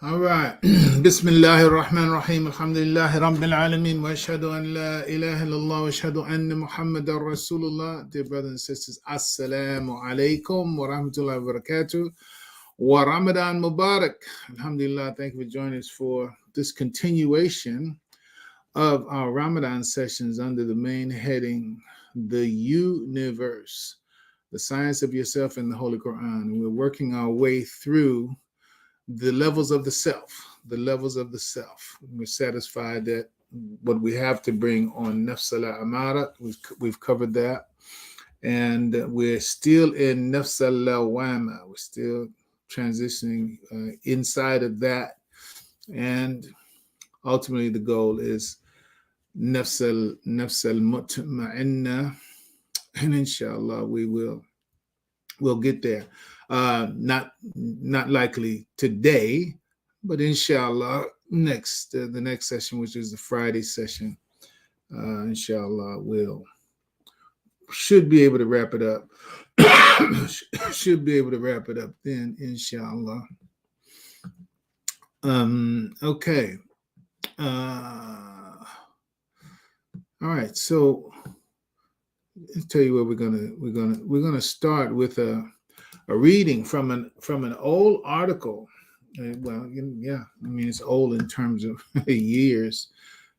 All right. Bismillahir Rahmanir Rahim. Alhamdulillahi Rabbil Alameen. Wa ashhadu an la ilaha illallah wa ashhadu anna Muhammadar Rasulullah. Dear brothers and sisters, Assalamu alaikum wa rahmatullahi wa barakatuh. Wa Ramadan Mubarak. Alhamdulillah. Thank you for joining us for this continuation of our Ramadan sessions under the main heading, The You-niverse, the science of yourself in the Holy Quran. And we're working our way through the levels of the self. We're satisfied that what we have to bring on nafs al-amara, we've covered that. And we're still in nafs al-lawama. We're still transitioning inside of that. And ultimately the goal is nafs al-mutma'inna. And inshallah, we'll get there. Not likely today, but inshallah the next session, which is the Friday session, inshallah should be able to wrap it up. Should be able to wrap it up then, inshallah. Okay. All right. So I'll tell you what we're gonna start with a reading from an old article. Well, yeah, I mean it's old in terms of years,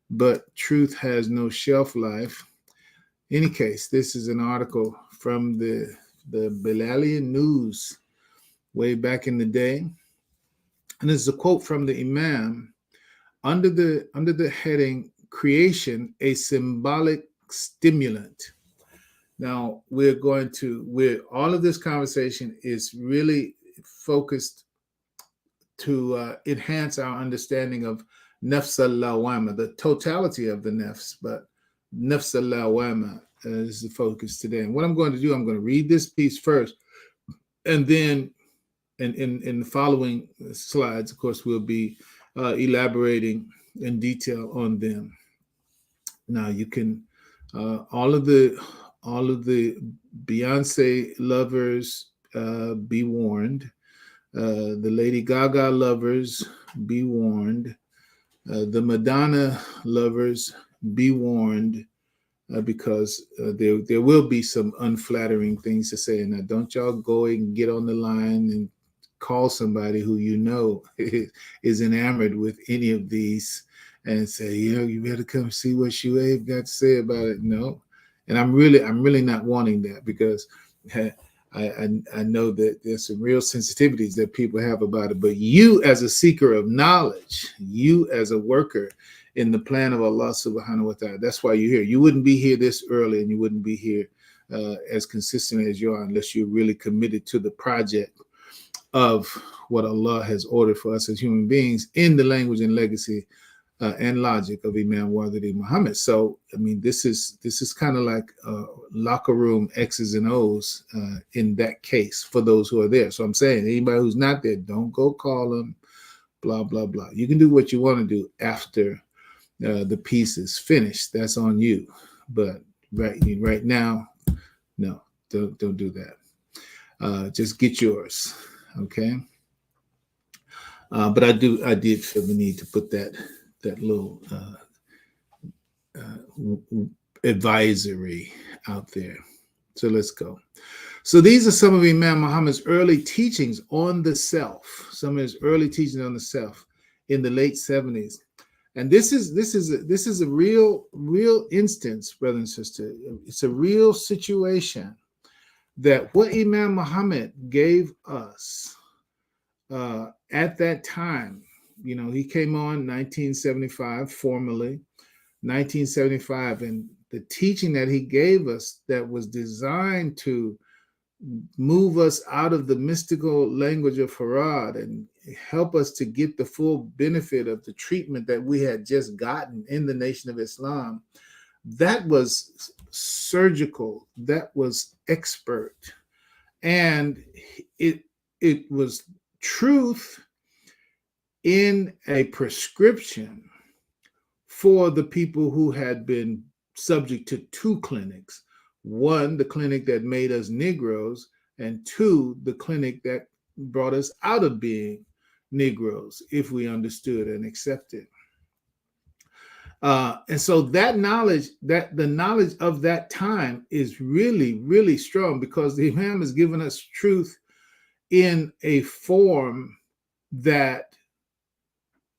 but truth has no shelf life. In any case, this is an article from the Bilalian News way back in the day, and this is a quote from the Imam under the heading "Creation: A Symbolic Stimulant." Now all of this conversation is really focused to enhance our understanding of nafs al-lawama, the totality of the nafs, but nafs al-lawama is the focus today. And what I'm going to do, I'm going to read this piece first, and then in the following slides, of course, we'll be elaborating in detail on them. Now you can all of the Beyonce lovers, be warned. The Lady Gaga lovers, be warned. The Madonna lovers, be warned, because there will be some unflattering things to say. Now, don't y'all go and get on the line and call somebody who you know is enamored with any of these and say, you better come see what Shuaib got to say about it. No. And I'm really not wanting that, because I know that there's some real sensitivities that people have about it. But you, as a seeker of knowledge, you as a worker in the plan of Allah subhanahu wa ta'ala, that's why you're here. You wouldn't be here this early, and you wouldn't be here as consistent as you are unless you're really committed to the project of what Allah has ordered for us as human beings in the language and legacy and logic of Imam Waziri Muhammad. So, I mean, this is kind of like locker room X's and O's in that case for those who are there. So I'm saying anybody who's not there, don't go call them, blah, blah, blah. You can do what you want to do after the piece is finished. That's on you. But right now, no, don't do that. Just get yours, okay? But I did feel the need to put that little advisory out there. So let's go. So these are some of Imam Muhammad's early teachings on the self. Some of his early teachings on the self in the late 70s. And this is a real instance, brother and sister. It's a real situation that what Imam Muhammad gave us at that time. He came on 1975 formally, 1975, and the teaching that he gave us that was designed to move us out of the mystical language of Farad and help us to get the full benefit of the treatment that we had just gotten in the Nation of Islam. That was surgical, that was expert, and it was truth in a prescription for the people who had been subject to two clinics. One, the clinic that made us Negroes, and two, the clinic that brought us out of being Negroes if we understood and accepted. And so that knowledge, that the knowledge of that time is really, really strong because the Imam has given us truth in a form that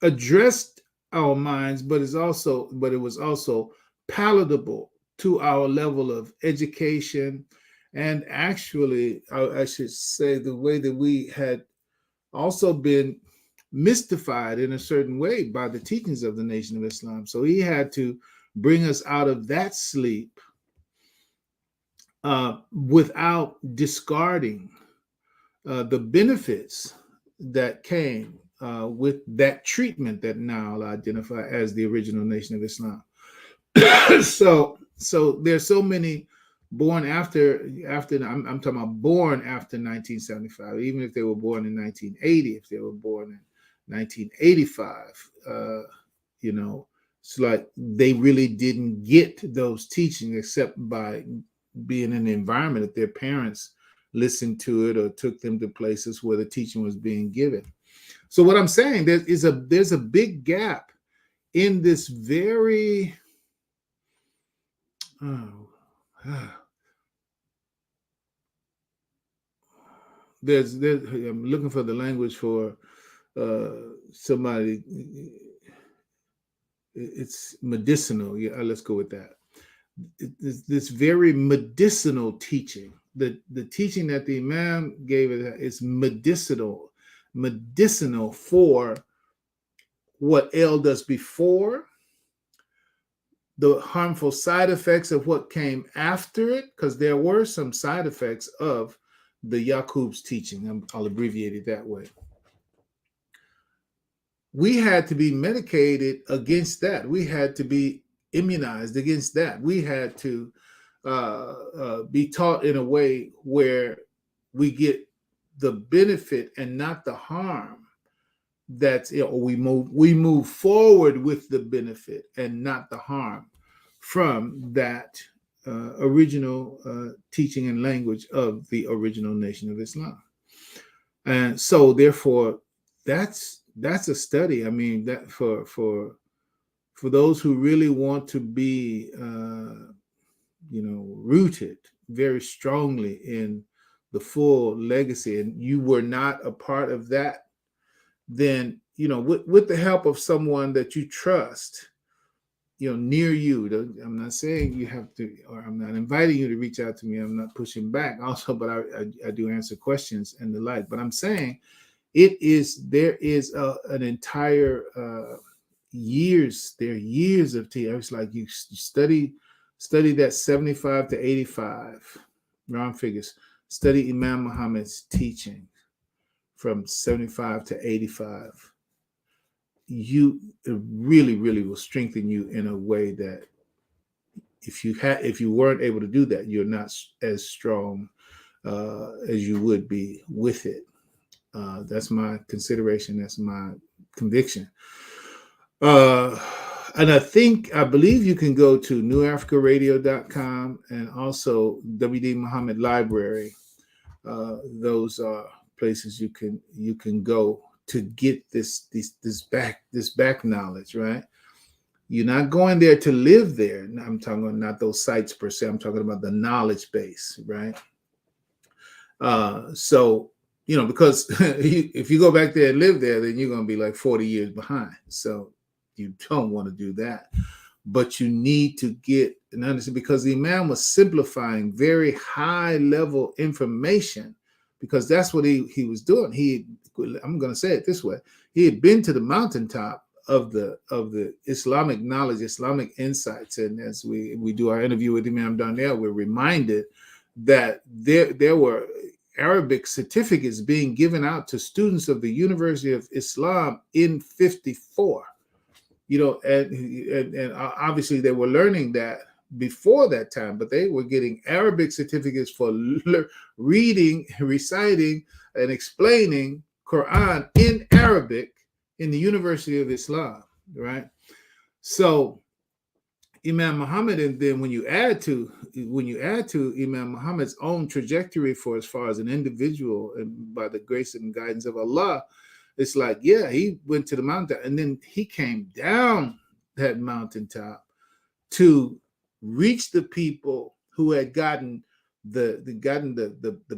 addressed our minds, but it was also palatable to our level of education. And actually, I should say the way that we had also been mystified in a certain way by the teachings of the Nation of Islam. So he had to bring us out of that sleep without discarding the benefits that came with that treatment that now I'll identify as the original Nation of Islam. so there's so many born after I'm talking about born after 1975, even if they were born in 1980, if they were born in 1985, it's like they really didn't get those teachings except by being in the environment that their parents listened to it or took them to places where the teaching was being given. So what I'm saying, there's a big gap in this very I'm looking for the language for somebody. It's medicinal. Yeah, let's go with that. This very medicinal teaching. The teaching that the Imam gave is medicinal for what ailed us before, the harmful side effects of what came after it, because there were some side effects of the Yaqub's teaching. I'll abbreviate it that way. We had to be medicated against that. We had to be immunized against that. We had to be taught in a way where we get the benefit and not the harm. That's we move forward with the benefit and not the harm from that original teaching and language of the original Nation of Islam. And so therefore that's a study. I mean, that for those who really want to be rooted very strongly in the full legacy, and you were not a part of that, then with the help of someone that you trust, near you. I'm not saying you have to, or I'm not inviting you to reach out to me. I'm not pushing back also, but I do answer questions and the like. But I'm saying there is an entire years of teaching. It's like you study that 75 to 85 round figures. Study Imam Muhammad's teaching from 75 to 85. You really will strengthen you in a way that if you weren't able to do that, you're not as strong as you would be with it. That's my consideration. That's my conviction. And I believe you can go to newafricaradio.com and also WD Muhammad Library. Those are places you can go to get this back knowledge, right? You're not going there to live there. I'm talking about not those sites per se. I'm talking about the knowledge base, right? So because if you go back there and live there, then you're going to be like 40 years behind. So you don't want to do that. But you need to get and understand, because the Imam was simplifying very high level information, because that's what he was doing. I'm going to say it this way. He had been to the mountaintop of the Islamic knowledge, Islamic insights. And as we do our interview with Imam Darnell, we're reminded that there were Arabic certificates being given out to students of the University of Islam in 54. And obviously they were learning that before that time, but they were getting Arabic certificates for reading, reciting, and explaining Quran in Arabic in the University of Islam, right? So Imam Muhammad, and then when you add to Imam Muhammad's own trajectory for as far as an individual, and by the grace and guidance of Allah, It's like, yeah, he went to the mountain and then he came down that mountaintop to reach the people who had gotten the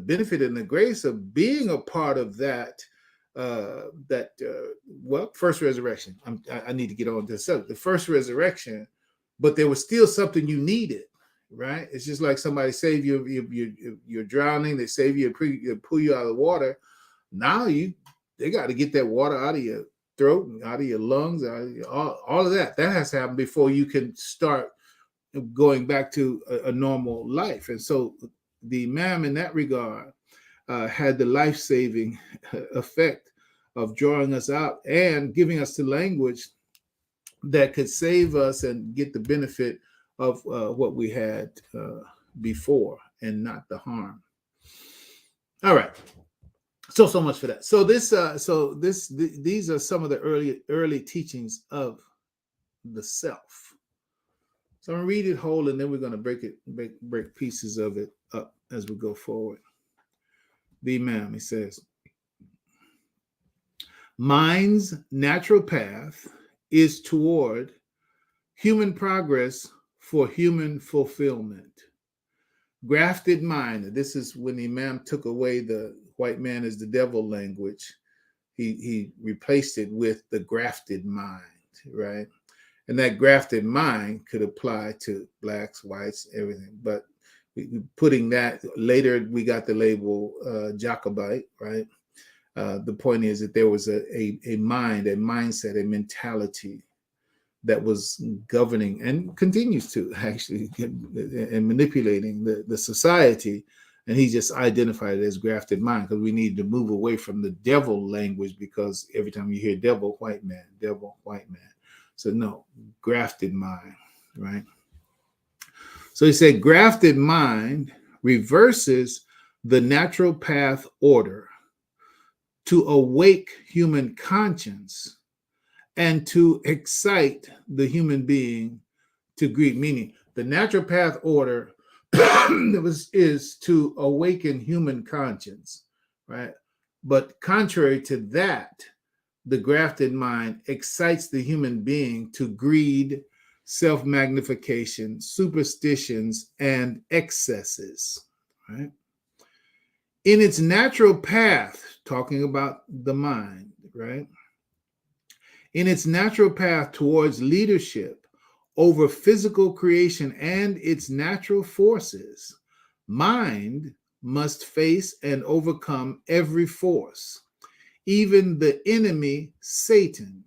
benefit and the grace of being a part of that first resurrection. I need to get on to the subject. The first resurrection, but there was still something you needed, right? It's just like somebody save you, you're drowning, they save you, pull you out of the water. Now they got to get that water out of your throat and out of your lungs, all of that. That has to happen before you can start going back to a normal life. And so the Imam in that regard had the life-saving effect of drawing us out and giving us the language that could save us and get the benefit of what we had before and not the harm. All right. So much for that. So these are some of the early teachings of the self. So I'm gonna read it whole, and then we're gonna break pieces of it up as we go forward. The Imam, he says, mind's natural path is toward human progress for human fulfillment. Grafted mind. This is when the Imam took away the white man is the devil language. He replaced it with the grafted mind, right? And that grafted mind could apply to blacks, whites, everything. But putting that later, we got the label Jacobite, right? The point is that there was a mind, a mindset, a mentality that was governing and continues to actually and manipulating the society. And he just identified it as grafted mind because we need to move away from the devil language, because every time you hear devil, white man, devil, white man. So no, grafted mind, right? So he said grafted mind reverses the natural path order to awake human conscience and to excite the human being to greed. Meaning the natural path order is to awaken human conscience, right? But contrary to that, the grafted mind excites the human being to greed, self-magnification, superstitions, and excesses, right? In its natural path, talking about the mind, right? In its natural path towards leadership over physical creation and its natural forces, mind must face and overcome every force, even the enemy, Satan,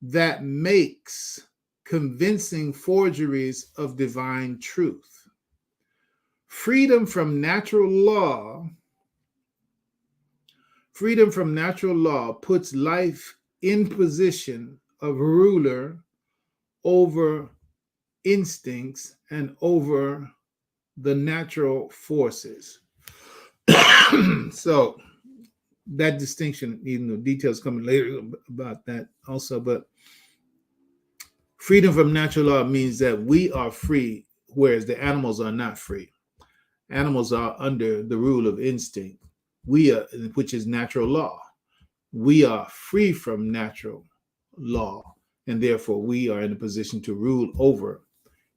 that makes convincing forgeries of divine truth. Freedom from natural law puts life in position of ruler over instincts and over the natural forces. So that distinction, even though details coming later about that also, but freedom from natural law means that we are free, whereas the animals are not free. Animals are under the rule of instinct. We are, which is natural law. We are free from natural law, and therefore we are in a position to rule over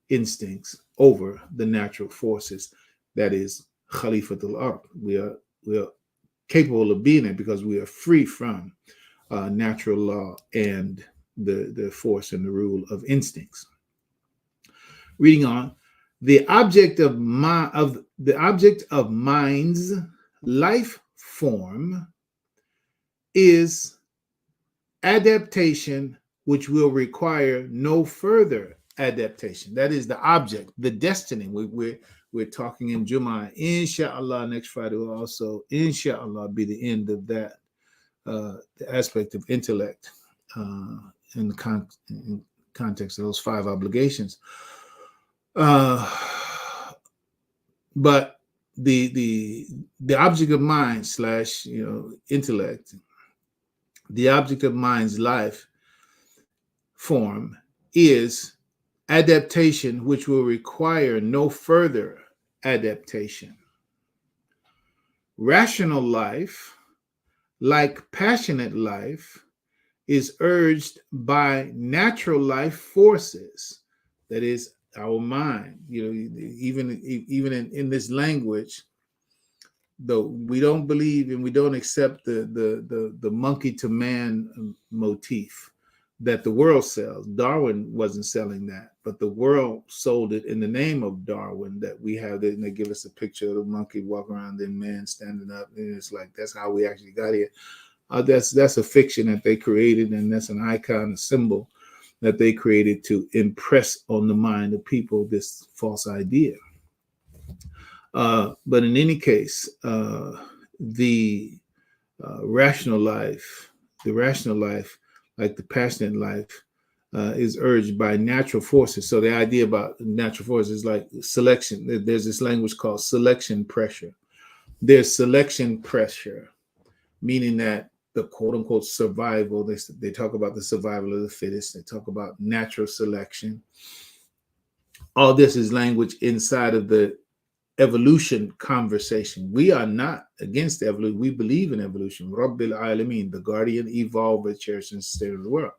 instincts, over the natural forces. That is Khalifatul Ard. We are capable of being it because we are free from natural law and the force and the rule of instincts. Reading on, the object of mind's life form is adaptation, which will require no further adaptation. That is the object, the destiny. We're talking in Jummah. Inshallah, next Friday will also, inshallah, be the end of that the aspect of intellect in the context of those 5 obligations. But the object of mind / intellect, the object of mind's life form is adaptation, which will require no further adaptation. Rational life, like passionate life, is urged by natural life forces. That is our mind. Even in this language, though we don't believe and we don't accept the monkey to man motif that the world sells. Darwin wasn't selling that, but the world sold it in the name of Darwin. That we have it, and they give us a picture of the monkey walking around, then man standing up, and it's like that's how we actually got here. That's a fiction that they created, and that's an icon, a symbol that they created to impress on the mind of people this false idea. But in any case, the rational life, like the passionate life, is urged by natural forces. So the idea about natural forces is like selection. There's this language called selection pressure. There's selection pressure, meaning that the quote unquote survival, they talk about the survival of the fittest. They talk about natural selection. All this is language inside of the evolution conversation. We are not against evolution. We believe in evolution. Rabbil Alameen, the guardian, evolver, cherisher, and sustainer of the world.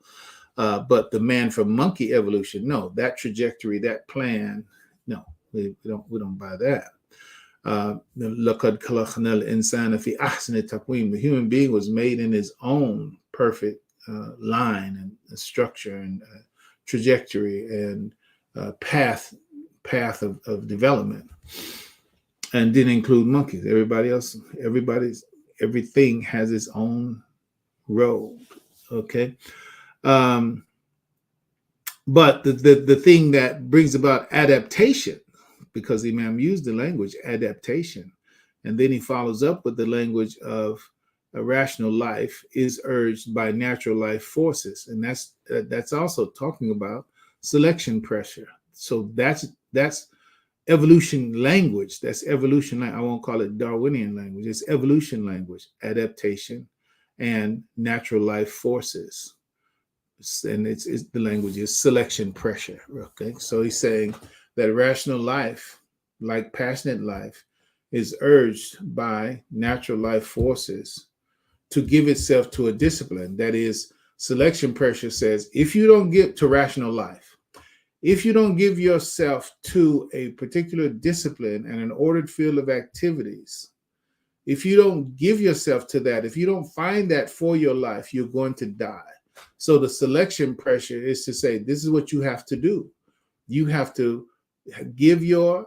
But the man from monkey evolution, no, that trajectory, that plan, no, we don't buy that. The human being was made in his own perfect line and structure and trajectory and path of development, and didn't include monkeys. Everything has its own road. Okay. But the thing that brings about adaptation, because the Imam used the language adaptation, and then he follows up with the language of a rational life is urged by natural life forces, and that's also talking about selection pressure. So that's evolution language. That's evolution. I won't call it Darwinian language. It's evolution language, adaptation, and natural life forces. And it's the language is selection pressure. Okay, so he's saying that rational life, like passionate life, is urged by natural life forces to give itself to a discipline. That is, selection pressure says if you don't get to rational life, if you don't give yourself to a particular discipline and an ordered field of activities, if you don't give yourself to that, if you don't find that for your life, you're going to die. So the selection pressure is to say, this is what you have to do. You have to give your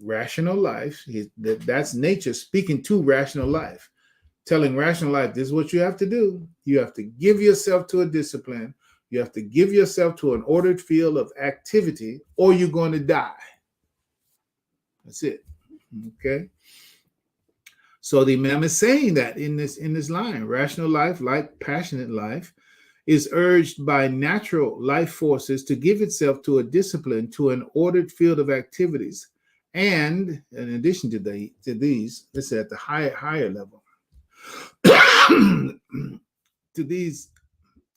rational life. That's nature speaking to rational life, telling rational life, this is what you have to do. You have to give yourself to a discipline. You have to give yourself to an ordered field of activity, or you're going to die. That's it. Okay. So the Imam is saying that in this line, rational life, like passionate life, is urged by natural life forces to give itself to a discipline, to an ordered field of activities. And in addition to these, let's say at the higher level,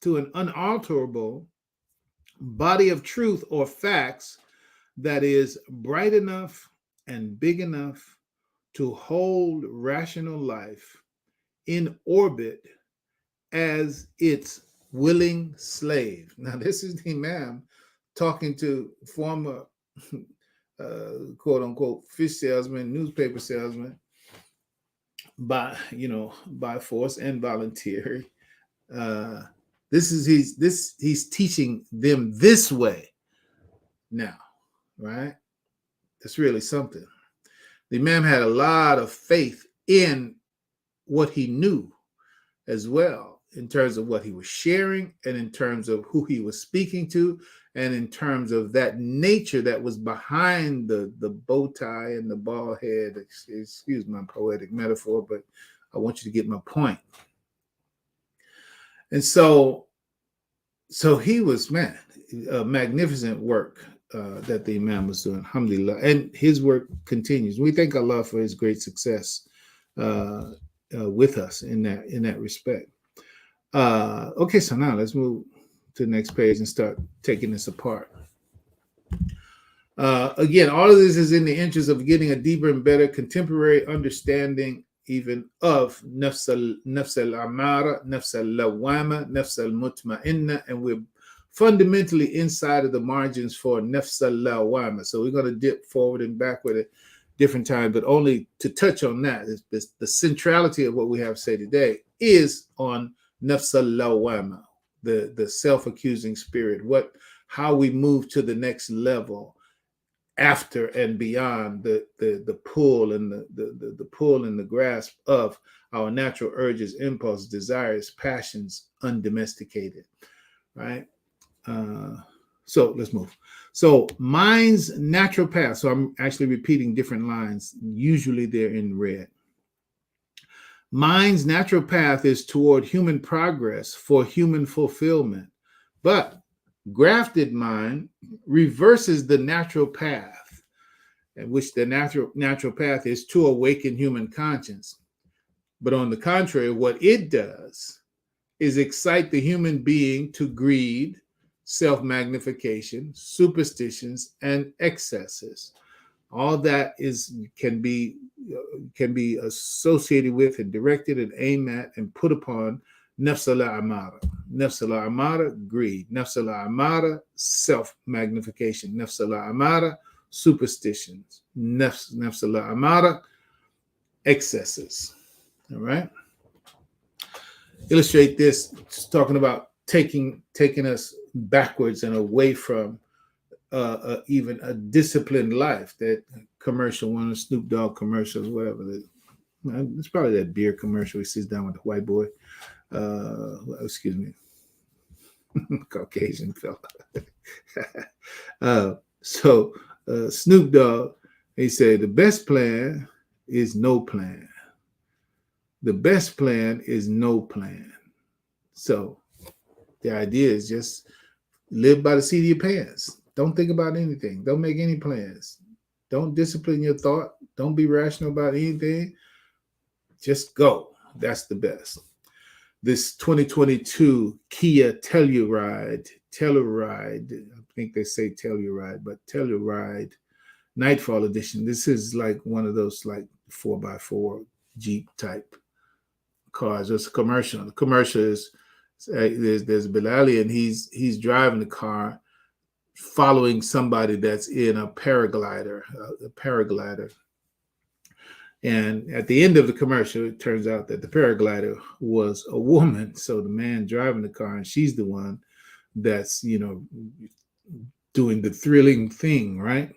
to an unalterable body of truth or facts that is bright enough and big enough to hold rational life in orbit as its willing slave. Now, this is the Imam talking to former quote unquote fish salesman, newspaper salesman, by force and voluntary. He's teaching them this way now, right? That's really something. The Imam had a lot of faith in what he knew as well, in terms of what he was sharing, and in terms of who he was speaking to, and in terms of that nature that was behind the bow tie and the bald head. Excuse my poetic metaphor, but I want you to get my point. And so he was, a magnificent work that the Imam was doing, alhamdulillah, and his work continues. We thank Allah for his great success with us in that respect. Okay, so now let's move to the next page and start taking this apart. Again, all of this is in the interest of getting a deeper and better contemporary understanding even of nafs al-amara, nafs al-lawama, nafs al-mutma'inna, and we're fundamentally inside of the margins for nafs al-lawama. So we're going to dip forward and backward at different times, but only to touch on that. The centrality of what we have to say today is on nafs al-lawama, the self-accusing spirit, how we move to the next level after and beyond the pull and the pull and the grasp of our natural urges, impulses, desires, passions, undomesticated, right? So let's move. So mind's natural path. So I'm actually repeating different lines. Usually they're in red. Mind's natural path is toward human progress for human fulfillment, but grafted mind reverses the natural path, in which the natural path is to awaken human conscience. But on the contrary, what it does is excite the human being to greed, self-magnification, superstitions, and excesses. All that can be associated with and directed and aimed at and put upon nafs al-amara. Nafs al-amara, greed. Nafs al-amara, self-magnification. Nafs al-amara, superstitions. Nafs al-amara, excesses. All right? Illustrate this, just talking about taking us backwards and away from even a disciplined life. That commercial, one of the Snoop Dogg commercials, whatever. It's probably that beer commercial. He sits down with the white boy. Excuse me, Caucasian fella. So Snoop Dogg, he said, the best plan is no plan. The best plan is no plan. So the idea is just live by the seat of your pants. Don't think about anything. Don't make any plans. Don't discipline your thought. Don't be rational about anything. Just go. That's the best. This 2022 Kia Telluride, I think they say Telluride, but Telluride Nightfall Edition. This is like one of those like 4x4 Jeep type cars. It's a commercial. The commercial is there's Bilali, and he's driving the car, following somebody that's in a paraglider. And at the end of the commercial, it turns out that the paraglider was a woman. So the man driving the car, and she's the one that's, doing the thrilling thing, right?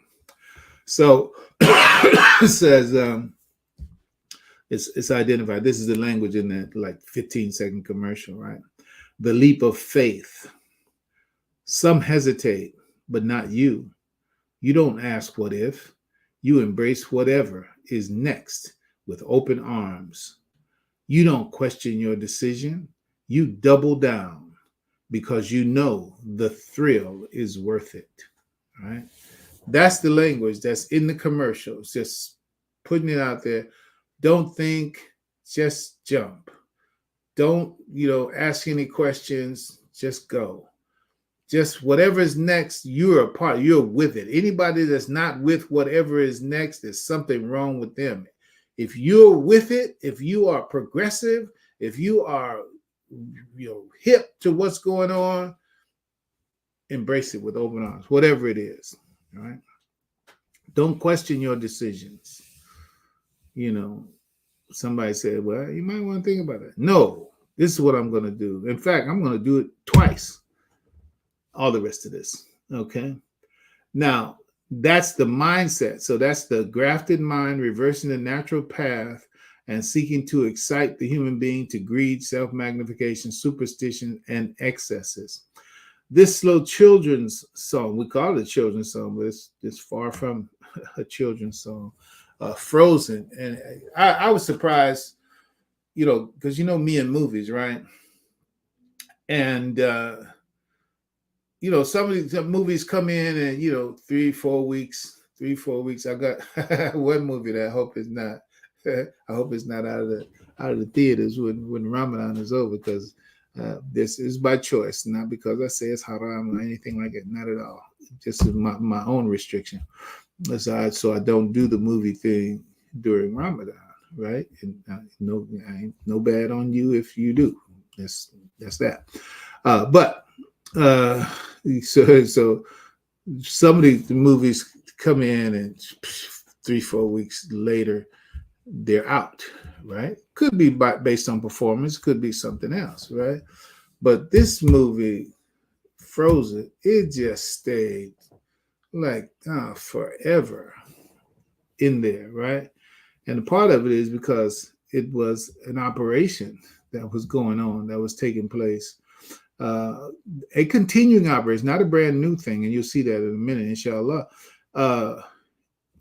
So it says it's identified. This is the language in that like 15-second commercial, right? The leap of faith. Some hesitate, but not you. You don't ask what if. You embrace whatever is next with open arms. You don't question your decision. You double down because you know the thrill is worth it. All right? That's the language that's in the commercials, just putting it out there. Don't think, just jump. Don't, ask any questions, just go. Just whatever is next, you're a part, you're with it. Anybody that's not with whatever is next, there's something wrong with them. If you're with it, if you are progressive, if you are hip to what's going on, embrace it with open arms, whatever it is. All right. Don't question your decisions. Somebody said, well, you might want to think about it. No, this is what I'm going to do. In fact, I'm going to do it twice. All the rest of this. Okay. Now, that's the mindset. So that's the grafted mind reversing the natural path and seeking to excite the human being to greed, self-magnification, superstition, and excesses. This slow children's song, we call it a children's song, but it's far from a children's song. Frozen. And I was surprised, because me in movies, right? And some of these movies come in and 3-4 weeks. I got one movie that I hope is not out of the theaters when Ramadan is over, because this is by choice, not because I say it's haram or anything like it. Not at all. Just my own restriction. So I don't do the movie thing during Ramadan. right? And no bad on you if you do. That's that. But uh, so some of the movies come in and 3-4 weeks later they're out, right? Could be based on performance, could be something else, right? But this movie, Frozen, it just stayed like forever in there, right? And part of it is because it was an operation that was going on, that was taking place. Uh, a continuing operation, not a brand new thing, and you'll see that in a minute, inshallah. Uh,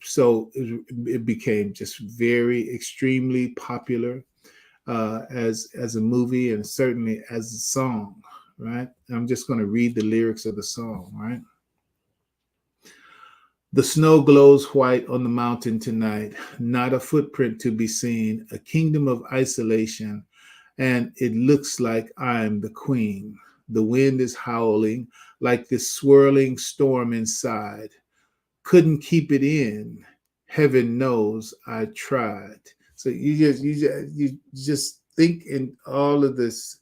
so it became just very extremely popular as a movie and certainly as a song, right? I'm just going to read the lyrics of the song, right? The snow glows white on the mountain tonight, not a footprint to be seen, a kingdom of isolation, and it looks like I'm the queen. The wind is howling like this swirling storm inside. Couldn't keep it in. Heaven knows I tried. So you just think in all of this,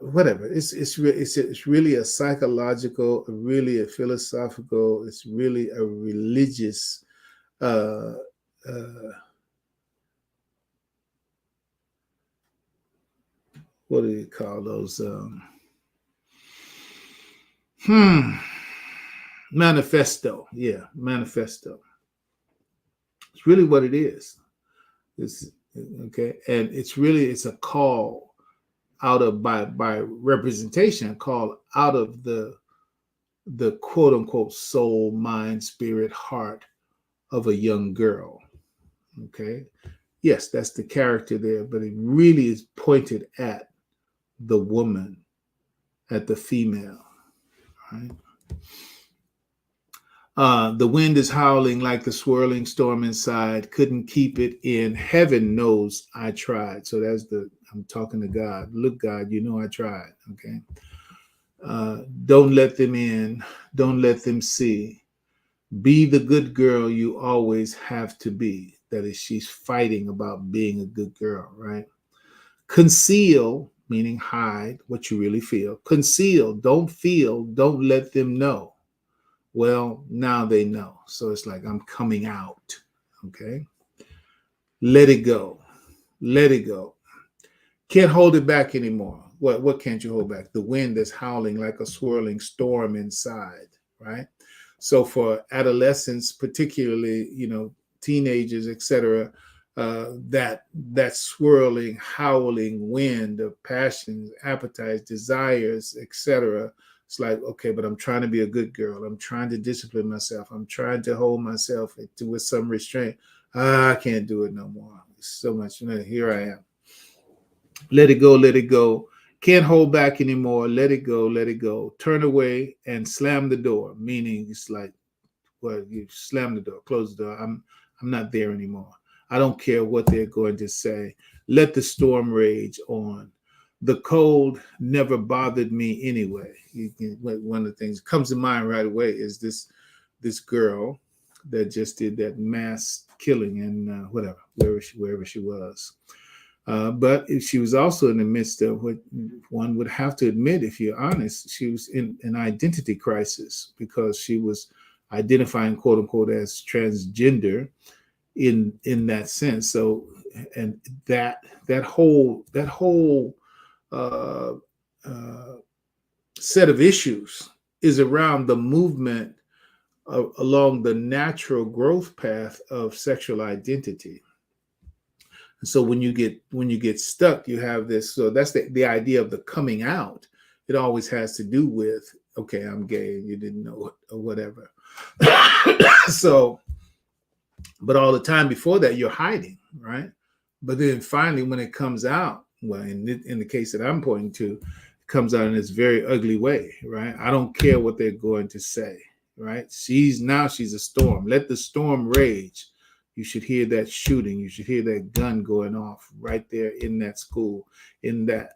whatever. It's really a psychological, really a philosophical. It's really a religious. Uh, uh, what do you call those? Hmm. Manifesto. Yeah, manifesto. It's really what it is. It's okay, and it's a call out of by representation, call out of the quote unquote soul, mind, spirit, heart of a young girl. Okay. Yes, that's the character there, but it really is pointed at the woman, at the female. Right. The wind is howling like the swirling storm inside. Couldn't keep it in. Heaven knows I tried. So I'm talking to God. Look, God, you know I tried. Okay. Don't let them in. Don't let them see. Be the good girl you always have to be. That is, she's fighting about being a good girl, right? Conceal, meaning hide what you really feel. Conceal, don't feel, don't let them know. Well, now they know. So it's like I'm coming out. Okay. Let it go. Let it go. Can't hold it back anymore. What can't you hold back? The wind is howling like a swirling storm inside, right? So for adolescents, particularly, teenagers, etc., that swirling, howling wind of passions, appetites, desires, etc. It's like, okay, but I'm trying to be a good girl. I'm trying to discipline myself. I'm trying to hold myself with some restraint. I can't do it no more. It's so much. Here I am. Let it go, let it go. Can't hold back anymore. Let it go, let it go. Turn away and slam the door. Meaning it's like, well, you slam the door, close the door. I'm not there anymore. I don't care what they're going to say. Let the storm rage on. The cold never bothered me anyway. One of the things that comes to mind right away is this girl that just did that mass killing in wherever she was. But she was also in the midst of what one would have to admit, if you're honest, she was in an identity crisis because she was identifying, quote unquote, as transgender in that sense. So, and that whole uh, uh, set of issues is around the movement along the natural growth path of sexual identity. So when you get stuck, you have this. So that's the idea of the coming out. It always has to do with, okay, I'm gay and you didn't know it or whatever. So, but all the time before that, you're hiding, right? But then finally, when it comes out, well, in the case that I'm pointing to, it comes out in this very ugly way, right? I don't care what they're going to say, right? She's a storm. Let the storm rage. You should hear that shooting. You should hear that gun going off right there in that school, in that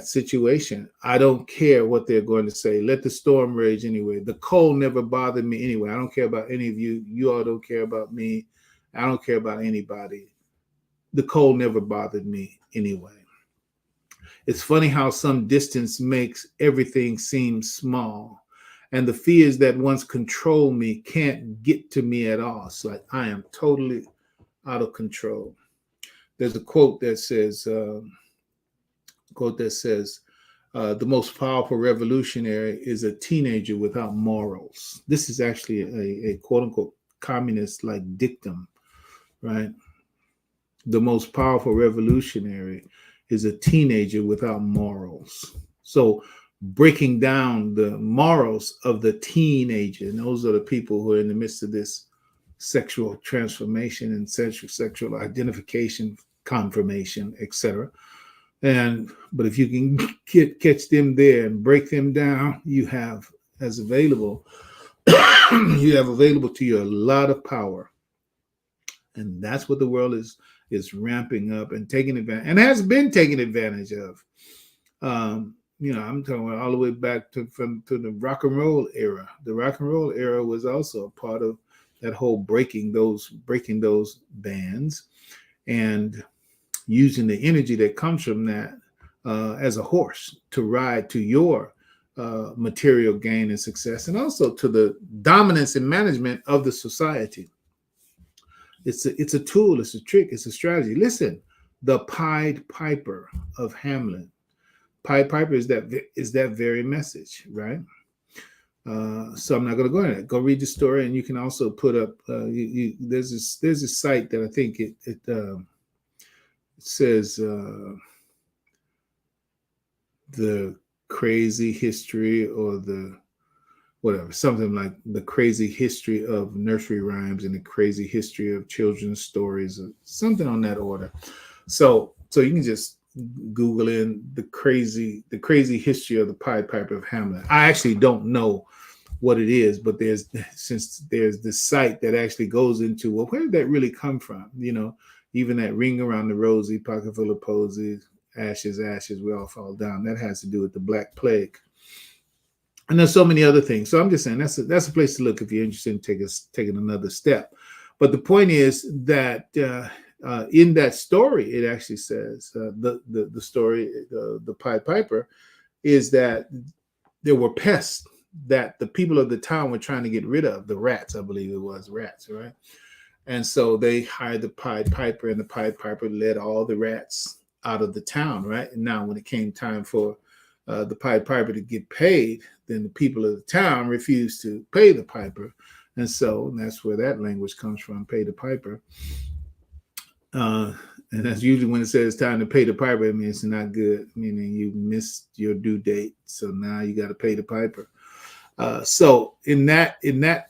situation. I don't care what they're going to say. Let the storm rage anyway. The cold never bothered me anyway. I don't care about any of you. You all don't care about me. I don't care about anybody. The cold never bothered me anyway. It's funny how some distance makes everything seem small. And the fears that once controlled me can't get to me at all. It's like I am totally out of control. There's a quote that says, the most powerful revolutionary is a teenager without morals. This is actually a quote unquote communist like dictum, right? The most powerful revolutionary is a teenager without morals. So breaking down the morals of the teenager, and those are the people who are in the midst of this sexual transformation and sexual identification, confirmation, etc. And but if you can catch them there and break them down, you have as available, you have available to you a lot of power, and that's what the world is ramping up and taking advantage, and has been taken advantage of. I'm talking about all the way back to the rock and roll era. The rock and roll era was also a part of that whole breaking those bands and using the energy that comes from that as a horse to ride to your material gain and success, and also to the dominance and management of the society. It's a tool, it's a trick, it's a strategy. Listen, the Pied Piper of Hamlet. Pied Piper is that very message, right? So I'm not going to go into it. Go read the story, and you can also put up. There's a site that I think it says the crazy history or the whatever, something like the crazy history of nursery rhymes and the crazy history of children's stories, or something on that order. So you can just Google in the crazy history of the Pied Piper of Hamlet. I actually don't know what it is, but there's this site that actually goes into, well, where did that really come from? Even that ring around the rosy, pocket full of posies, ashes, ashes, we all fall down. That has to do with the Black Plague. And there's so many other things. So I'm just saying that's a place to look if you're interested in taking another step. But the point is that in that story, it actually says the story, the Pied Piper, is that there were pests that the people of the town were trying to get rid of. The rats, I believe it was rats, right? And so they hired the Pied Piper, and the Pied Piper led all the rats out of the town, right? And now when it came time for the Pied Piper to get paid, then the people of the town refused to pay the piper. And that's where that language comes from, pay the piper. And that's usually when it says time to pay the piper, it means it's not good, meaning you missed your due date. So now you got to pay the piper. So in that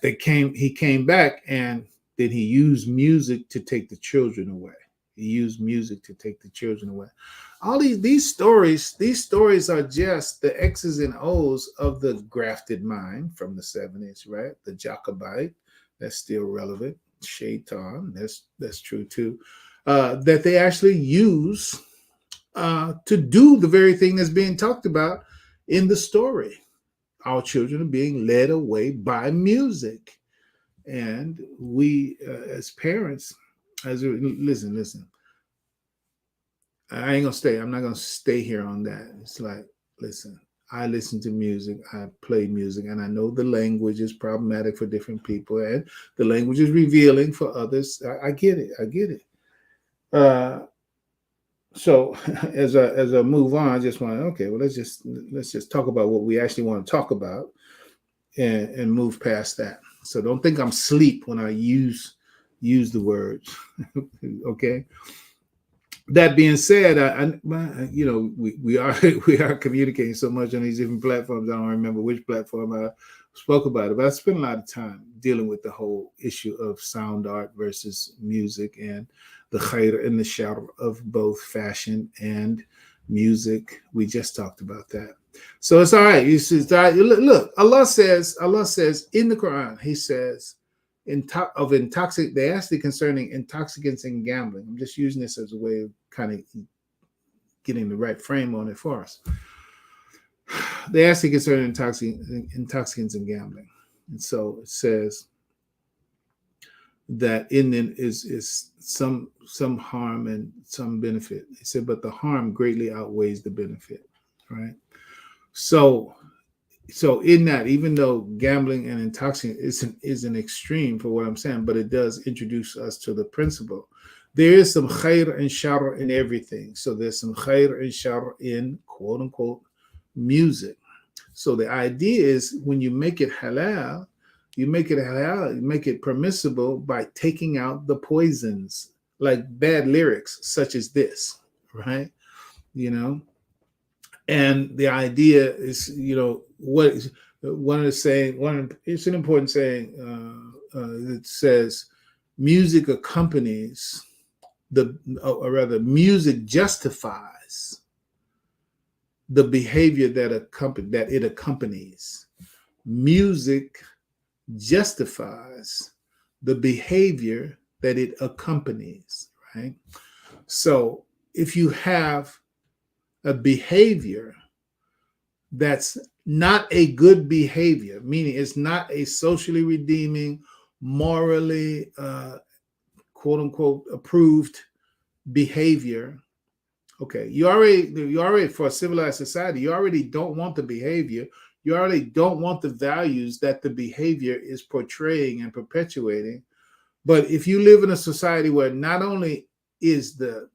he came back, and then he used music to take the children away. He used music to take the children away. All these stories are just the X's and O's of the grafted mind from the 70s, right? The Jacobite, that's still relevant. Shaitan, that's true too. That they actually use to do the very thing that's being talked about in the story. Our children are being led away by music, and we, as parents, listen. I ain't gonna stay. I'm not gonna stay here on that. It's like, listen, I listen to music, I play music, and I know the language is problematic for different people, and the language is revealing for others. I get it. So as I move on, I just want to, okay, well, let's just talk about what we actually want to talk about, and move past that. So don't think I'm asleep when I use the words. Okay. That being said, we are communicating so much on these different platforms. I don't remember which platform I spoke about it, but I spent a lot of time dealing with the whole issue of sound art versus music, and the khair and the shar of both fashion and music. We just talked about that. So it's all right. Look, Allah says in the Quran, He says, they asked it concerning intoxicants and gambling. I'm just using this as a way of kind of getting the right frame on it for us. They asked it concerning intoxicants and gambling. And so it says, that in it is some harm and some benefit. He said, but the harm greatly outweighs the benefit, right? So in that, even though gambling and intoxicant is an extreme for what I'm saying, but it does introduce us to the principle. There is some khair and shar in everything. So there's some khair and shar in quote unquote music. So the idea is when you make it halal, you make it permissible by taking out the poisons, like bad lyrics, such as this, right? You know, and the idea is, what is one of the saying, it's an important saying that says music accompanies or rather, music justifies the behavior that it accompanies. Music justifies the behavior that it accompanies, right? So if you have a behavior that's not a good behavior, meaning it's not a socially redeeming, morally, quote unquote, approved behavior. Okay, you already for a civilized society, you already don't want the behavior. You already don't want the values that the behavior is portraying and perpetuating. But if you live in a society where not only is the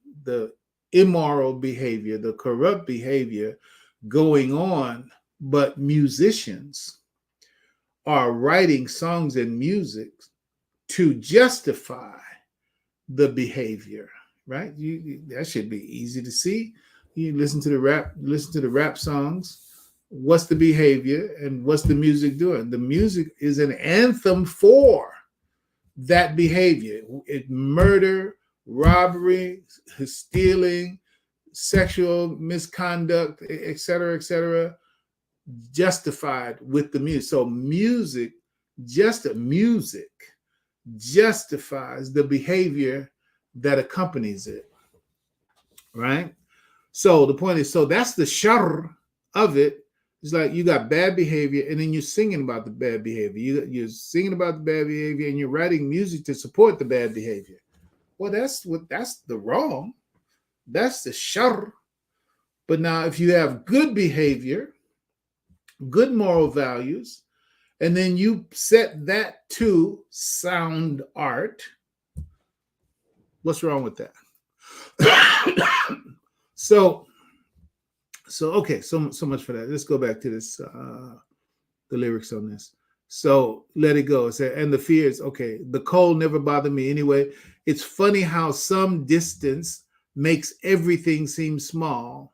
immoral behavior, the corrupt behavior going on, but musicians are writing songs and music to justify the behavior, right? That should be easy to see. You listen to the rap songs. What's the behavior and what's the music doing? The music is an anthem for that behavior. It murder, robbery, stealing, sexual misconduct, etc., justified with the music. So music justifies the behavior that accompanies it, right? So the point is, so that's the shar of it. It's like you got bad behavior, and then you're singing about the bad behavior. You're singing about the bad behavior, and you're writing music to support the bad behavior. Well, that's the wrong. That's the shar. But now, if you have good behavior, good moral values, and then you set that to sound art, what's wrong with that? So okay, so much for that. Let's go back to this, the lyrics on this. So let it go. And the fears, okay, the cold never bothered me anyway. It's funny how some distance makes everything seem small.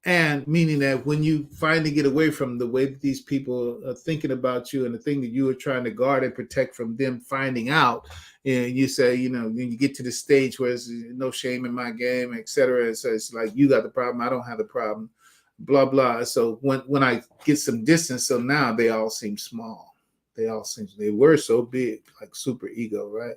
And meaning that when you finally get away from the way that these people are thinking about you and the thing that you were trying to guard and protect from them finding out, and you say, when you get to the stage where there's no shame in my game, etc. So it's like, you got the problem, I don't have the problem, blah, blah. So when I get some distance, so now they all seem small. They were so big, like super ego, right?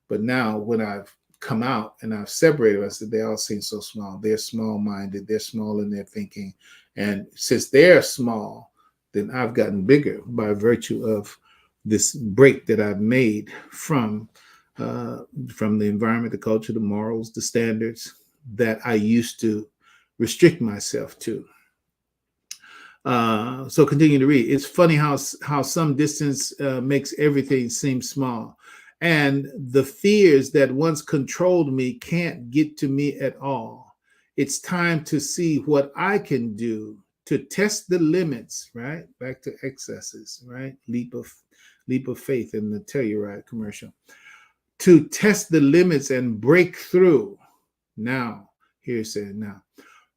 But now when I've come out and I've separated us, that they all seem so small. They're small-minded, they're small in their thinking. And since they're small, then I've gotten bigger by virtue of this break that I've made from the environment, the culture, the morals, the standards that I used to restrict myself to. So continue to read. It's funny how some distance makes everything seem small. And the fears that once controlled me can't get to me at all. It's time to see what I can do to test the limits, right? Back to excesses, right? Leap of faith in the Telluride commercial. To test the limits and break through. Now, here it said, now,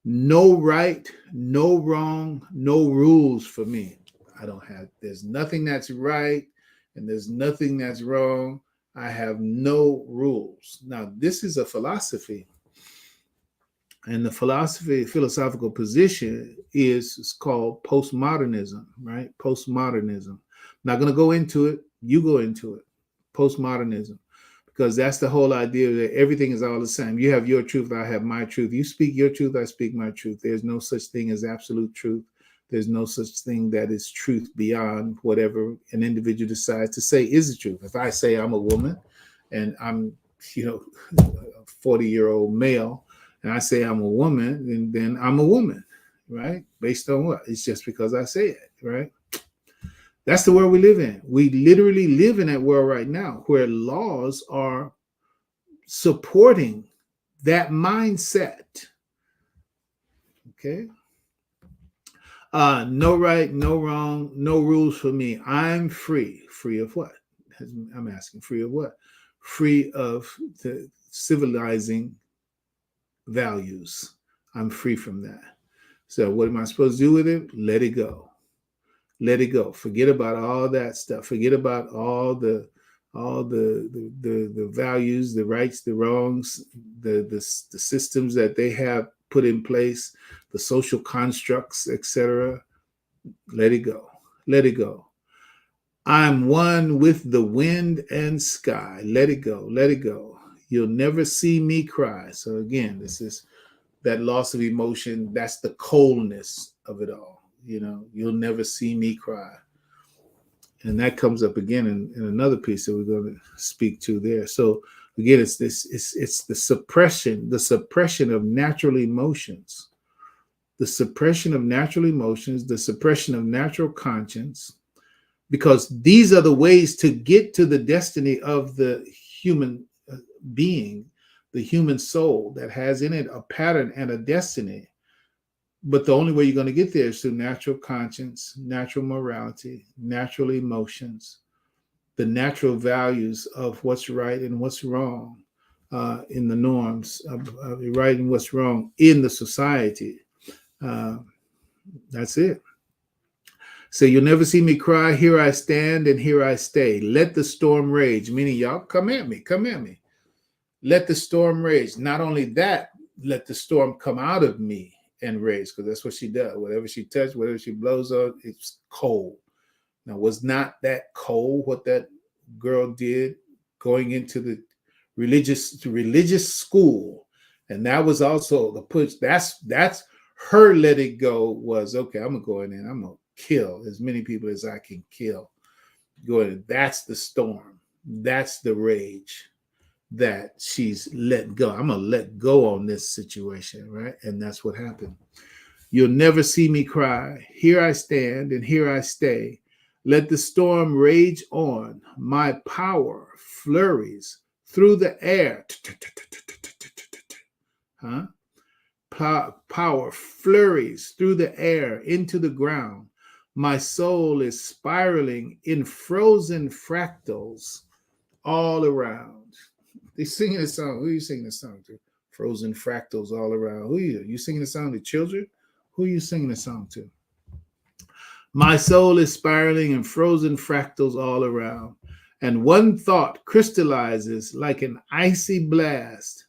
no right, no wrong, no rules for me. There's nothing that's right and there's nothing that's wrong. I have no rules. Now, this is a philosophy. And the philosophical position is called postmodernism, right? Postmodernism. I'm not going to go into it. You go into it. Postmodernism. Because that's the whole idea that everything is all the same. You have your truth, I have my truth. You speak your truth, I speak my truth. There's no such thing as absolute truth. There's no such thing that is truth beyond whatever an individual decides to say is the truth. If I say I'm a woman and I'm, a 40-year-old male, and I say I'm a woman, then I'm a woman, right? Based on what? It's just because I say it, right? That's the world we live in. We literally live in that world right now where laws are supporting that mindset. Okay. No right, no wrong, no rules for me. I'm free. Free of what? I'm asking, free of what? Free of the civilizing values. I'm free from that. So what am I supposed to do with it? Let it go. Let it go. Forget about all that stuff. Forget about all the values, the rights, the wrongs, the systems that they have put in place, the social constructs, etc. Let it go. Let it go. I'm one with the wind and sky. Let it go. Let it go. You'll never see me cry. So again, this is that loss of emotion. That's the coldness of it all. You'll never see me cry. And that comes up again in another piece that we're going to speak to there. So again, it's the suppression of natural emotions, the suppression of natural emotions, the suppression of natural conscience, because these are the ways to get to the destiny of the human being, the human soul that has in it a pattern and a destiny. But the only way you're going to get there is through natural conscience, natural morality, natural emotions, the natural values of what's right and what's wrong in the norms of right and what's wrong in the society. That's it. So you'll never see me cry. Here I stand and here I stay. Let the storm rage. Meaning, y'all, come at me. Come at me. Let the storm rage. Not only that, let the storm come out of me and rage, because that's what she does. Whatever she touches, whatever she blows on, it's cold. Now, was not that cold what that girl did going into the religious school? And that was also the push. That's her let it go was, okay, I'm gonna go in and I'm gonna kill as many people as I can kill. Go in. That's the storm. That's the rage that she's let go. I'm gonna let go on this situation, right? And that's what happened. You'll never see me cry. Here I stand and here I stay. Let the storm rage on. My power flurries through the air. Huh? Power flurries through the air into the ground. My soul is spiraling in frozen fractals all around. They singing a song. Who are you singing the song to? Frozen fractals all around. Who are you? You singing the song to children? Who are you singing the song to? My soul is spiraling in frozen fractals all around, and one thought crystallizes like an icy blast.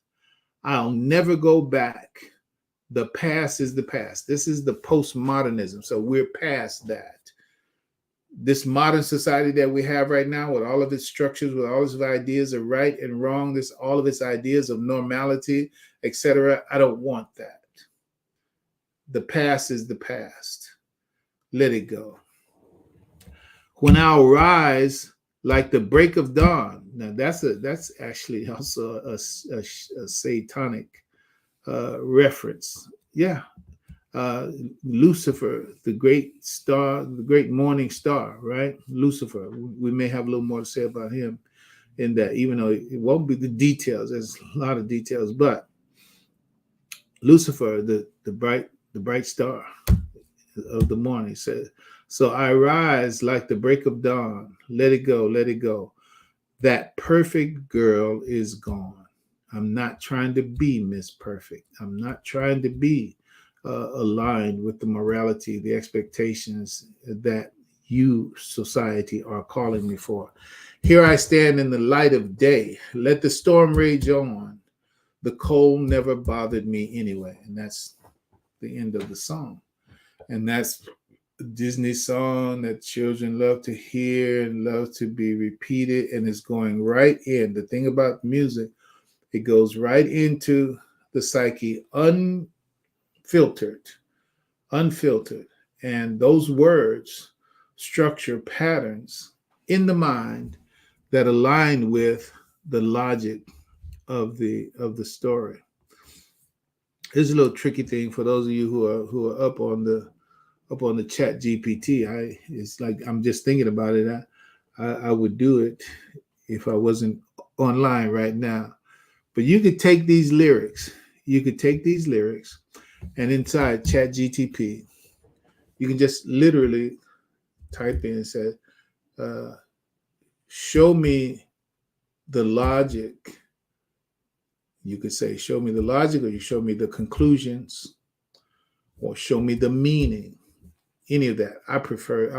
I'll never go back. The past is the past. This is the postmodernism. So we're past that. This modern society that we have right now, with all of its structures, with all its ideas of right and wrong, this all of its ideas of normality, etc. I don't want that. The past is the past. Let it go. When I'll rise like the break of dawn. Now that's actually also a satanic reference. Yeah. Lucifer, the great star, the great morning star, right? Lucifer. We may have a little more to say about him in that, even though it won't be the details. There's a lot of details, but Lucifer, the bright star of the morning, says, so I rise like the break of dawn. Let it go, let it go. That perfect girl is gone. I'm not trying to be Miss Perfect. I'm not trying to be aligned with the morality, the expectations that you, society, are calling me for. Here I stand in the light of day. Let the storm rage on. The cold never bothered me anyway. And that's the end of the song. And that's a Disney song that children love to hear and love to be repeated. And it's going right in. The thing about music, it goes right into the psyche, unfiltered. And those words structure patterns in the mind that align with the logic of the story. Here's a little tricky thing for those of you who are up on the chat GPT. It's like I'm just thinking about it. I would do it if I wasn't online right now. But you could take these lyrics. You could take these lyrics, and inside chat GTP, you can just literally type in and say, uh, show me the logic. You could say, show me the logic, or you show me the conclusions, or show me the meaning. Any of that. I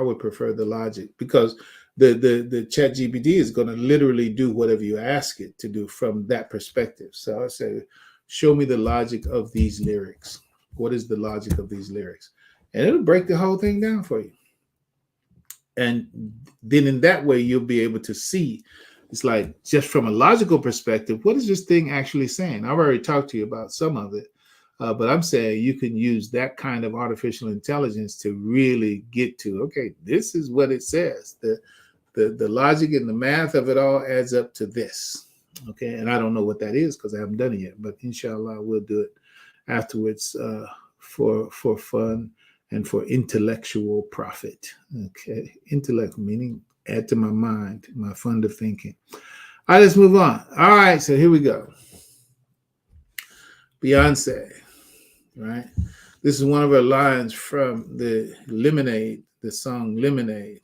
would prefer the logic, because the chat GPT is going to literally do whatever you ask it to do from that perspective. So I say, show me the logic of these lyrics. What is the logic of these lyrics? And it'll break the whole thing down for you. And then in that way, you'll be able to see, it's like, just from a logical perspective, what is this thing actually saying? I've already talked to you about some of it. But I'm saying you can use that kind of artificial intelligence to really get to, okay, this is what it says. The logic and the math of it all adds up to this. Okay, and I don't know what that is because I haven't done it yet. But inshallah, we'll do it afterwards for fun and for intellectual profit. Okay, intellect meaning add to my mind, my fund of thinking. All right, let's move on. All right, so here we go. Beyonce. Right, this is one of her lines from the Lemonade, the song Lemonade,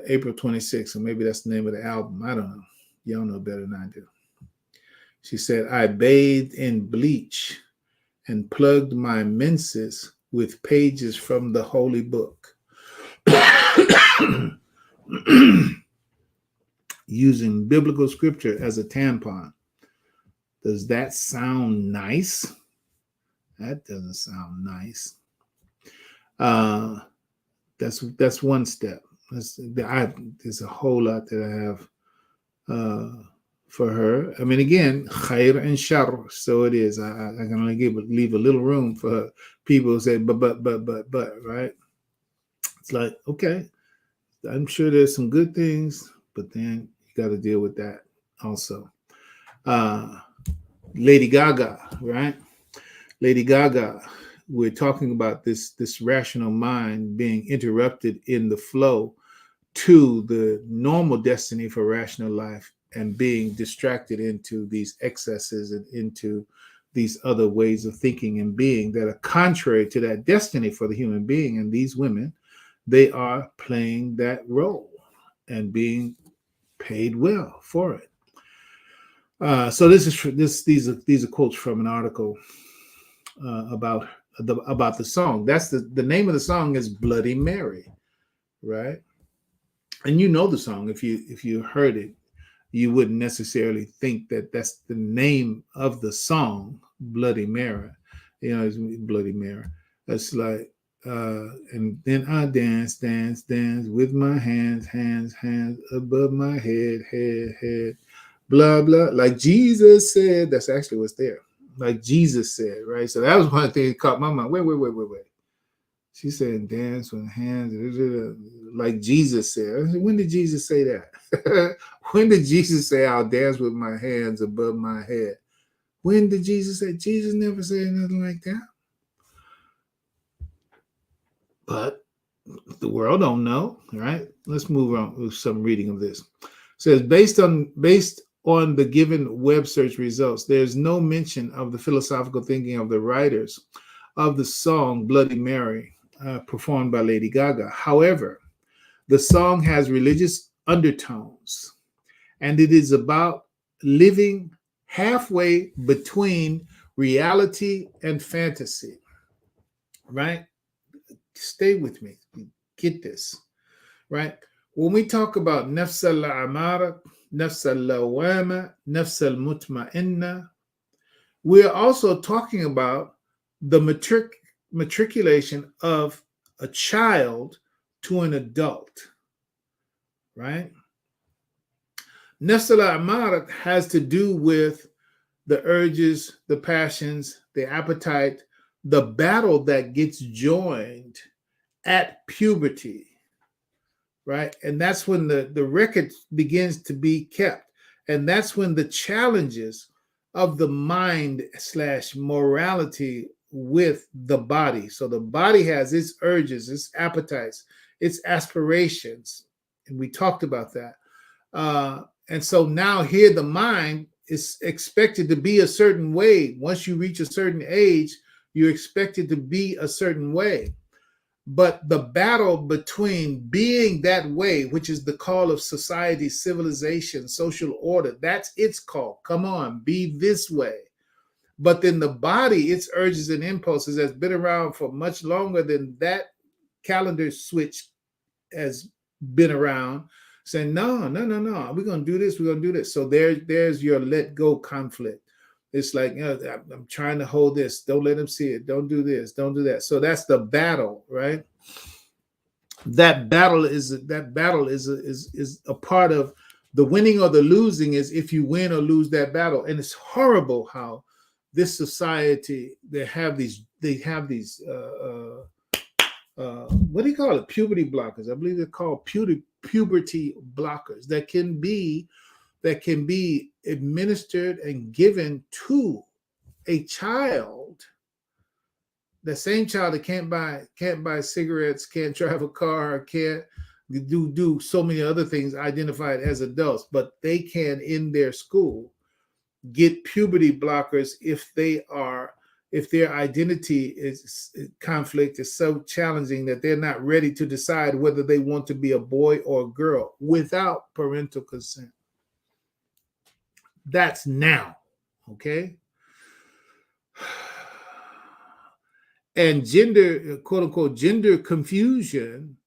April 26th, or maybe that's the name of the album. I don't know. Y'all know better than I do. She said, I bathed in bleach and plugged my menses with pages from the holy book, using biblical scripture as a tampon. Does that sound nice? That doesn't sound nice. That's one step. There's a whole lot that I have for her. I mean, again, khair and shar. So it is. I can only leave a little room for people who say, but, right? It's like, okay, I'm sure there's some good things, but then you got to deal with that also. Lady Gaga, right? Lady Gaga, we're talking about this rational mind being interrupted in the flow to the normal destiny for rational life and being distracted into these excesses and into these other ways of thinking and being that are contrary to that destiny for the human being. And these women, they are playing that role and being paid well for it. So these are quotes from an article about the song. That's the name of the song is Bloody Mary, right? And you know the song. If you heard it, you wouldn't necessarily think that that's the name of the song, Bloody Mary. You know, it's Bloody Mary. That's like, and then I dance with my hands above my head, blah, blah. Like Jesus said, that's actually what's there. Like Jesus said, right? So that was one of the things that caught my mind. Wait. She said, dance with hands, like Jesus said. I said, when did Jesus say that? When did Jesus say, I'll dance with my hands above my head? When did Jesus say? Jesus never said nothing like that. But the world don't know, right? Let's move on with some reading of this. It says, based on the given web search results, there's no mention of the philosophical thinking of the writers of the song Bloody Mary, performed by Lady Gaga. However, the song has religious undertones, and it is about living halfway between reality and fantasy, right? Stay with me. Get this, right? When we talk about nafs al-amara, nafs al-lawama, nafs al-mutma'inna, we're also talking about the matriculation of a child to an adult, right? Nafs al-amara has to do with the urges, the passions, the appetite, the battle that gets joined at puberty, right? And that's when the record begins to be kept. And that's when the challenges of the mind slash morality with the body. So the body has its urges, its appetites, its aspirations. And we talked about that. And so now here the mind is expected to be a certain way. Once you reach a certain age, you're expected to be a certain way. But the battle between being that way, which is the call of society, civilization, social order, that's its call. Come on, be this way. But then the body, its urges and impulses, has been around for much longer than that calendar switch has been around, saying, no, no, no, no, we're going to do this, we're going to do this. So there's your let go conflict. It's like, I'm trying to hold this. Don't let him see it. Don't do this. Don't do that. So that's the battle, right? That battle is a part of the winning or the losing. Is if you win or lose that battle. And it's horrible how this society they have these what do you call it? Puberty blockers. I believe they're called puberty blockers that can be administered and given to a child, the same child that can't buy cigarettes, can't drive a car, can't do so many other things identified as adults, but they can in their school get puberty blockers if their identity is conflict is so challenging that they're not ready to decide whether they want to be a boy or a girl without parental consent. That's now, okay? And gender, quote unquote, gender confusion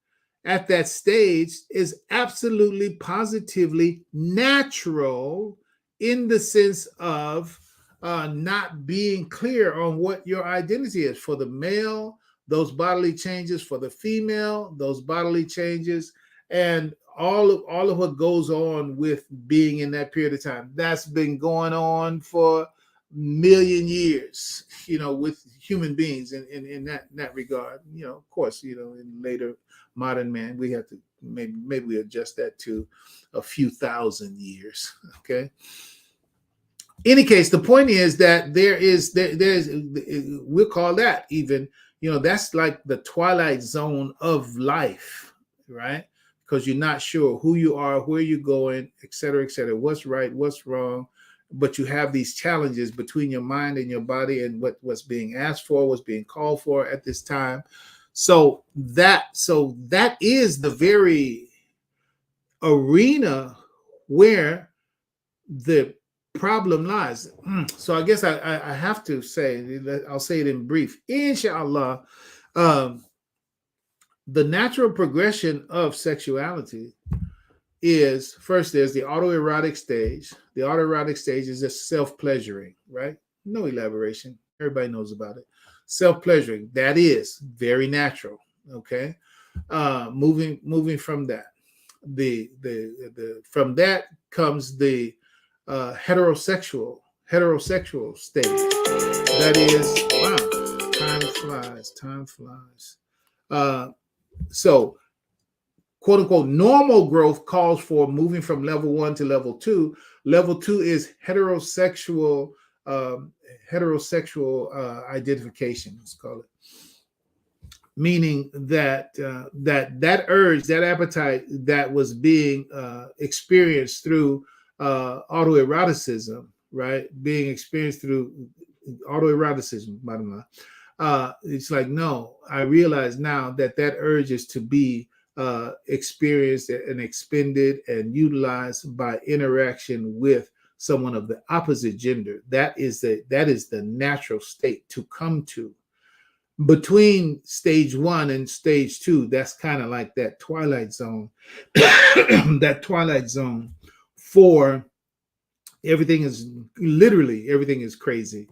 at that stage is absolutely positively natural in the sense of not being clear on what your identity is. For the male, those bodily changes; for the female, those bodily changes, and all of what goes on with being in that period of time. That's been going on for million years, with human beings in that regard. Of course, in later modern man, we have to maybe we adjust that to a few thousand years. Okay. Any case, the point is that there's we'll call that even, that's like the twilight zone of life, right? Because you're not sure who you are, where you're going, et cetera, what's right, what's wrong. But you have these challenges between your mind and your body and what's being asked for, what's being called for at this time. So that is the very arena where the problem lies. So I guess I have to say, I'll say it in brief, inshallah. The natural progression of sexuality is, first, there's the autoerotic stage. The autoerotic stage is just self-pleasuring, right? No elaboration. Everybody knows about it. Self-pleasuring, that is very natural. Okay. Moving from that. The from that comes the heterosexual stage. That is, wow, time flies. So, quote unquote, normal growth calls for moving from level 1 to level 2. Level 2 is heterosexual identification, let's call it. Meaning that that urge, that appetite that was being experienced through autoeroticism, right? Being experienced through autoeroticism, bottom line. It's like, no, I realize now that urge is to be experienced and expended and utilized by interaction with someone of the opposite gender. That is the natural state to come to. Between stage 1 and stage 2, that's kind of like that twilight zone. That twilight zone for everything is crazy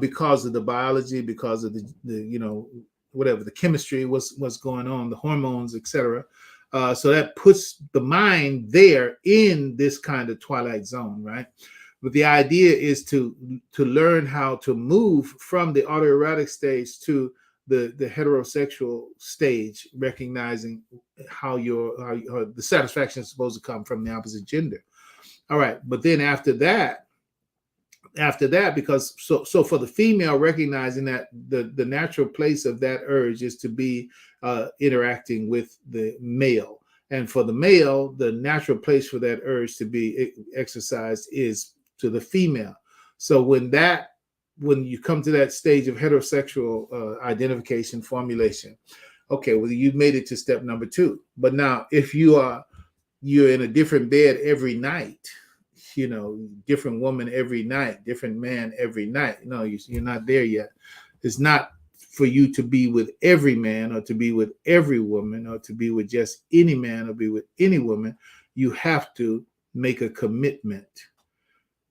because of the biology, because of the whatever, the chemistry, what's going on, the hormones, etc. So that puts the mind there in this kind of twilight zone, right? But the idea is to learn how to move from the autoerotic stage to the heterosexual stage, recognizing how the satisfaction is supposed to come from the opposite gender. All right, but then after that, because so for the female, recognizing that the natural place of that urge is to be interacting with the male, and for the male, the natural place for that urge to be exercised is to the female. So when you come to that stage of heterosexual identification formulation, okay, well, you've made it to step number 2. But now if you're in a different bed every night, different woman every night, different man every night. No, you're not there yet. It's not for you to be with every man or to be with every woman or to be with just any man or be with any woman. You have to make a commitment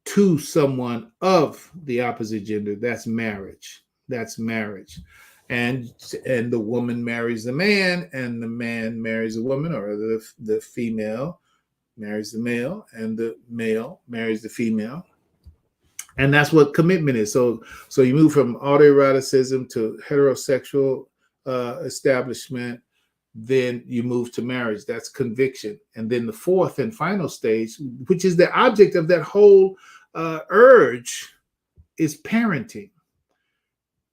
to someone of the opposite gender. That's marriage. That's marriage. And the woman marries the man, and the man marries the woman, or the female marries the male, and the male marries the female. And that's what commitment is. So you move from autoeroticism to heterosexual establishment, then you move to marriage. That's conviction. And then the fourth and final stage, which is the object of that whole urge, is parenting.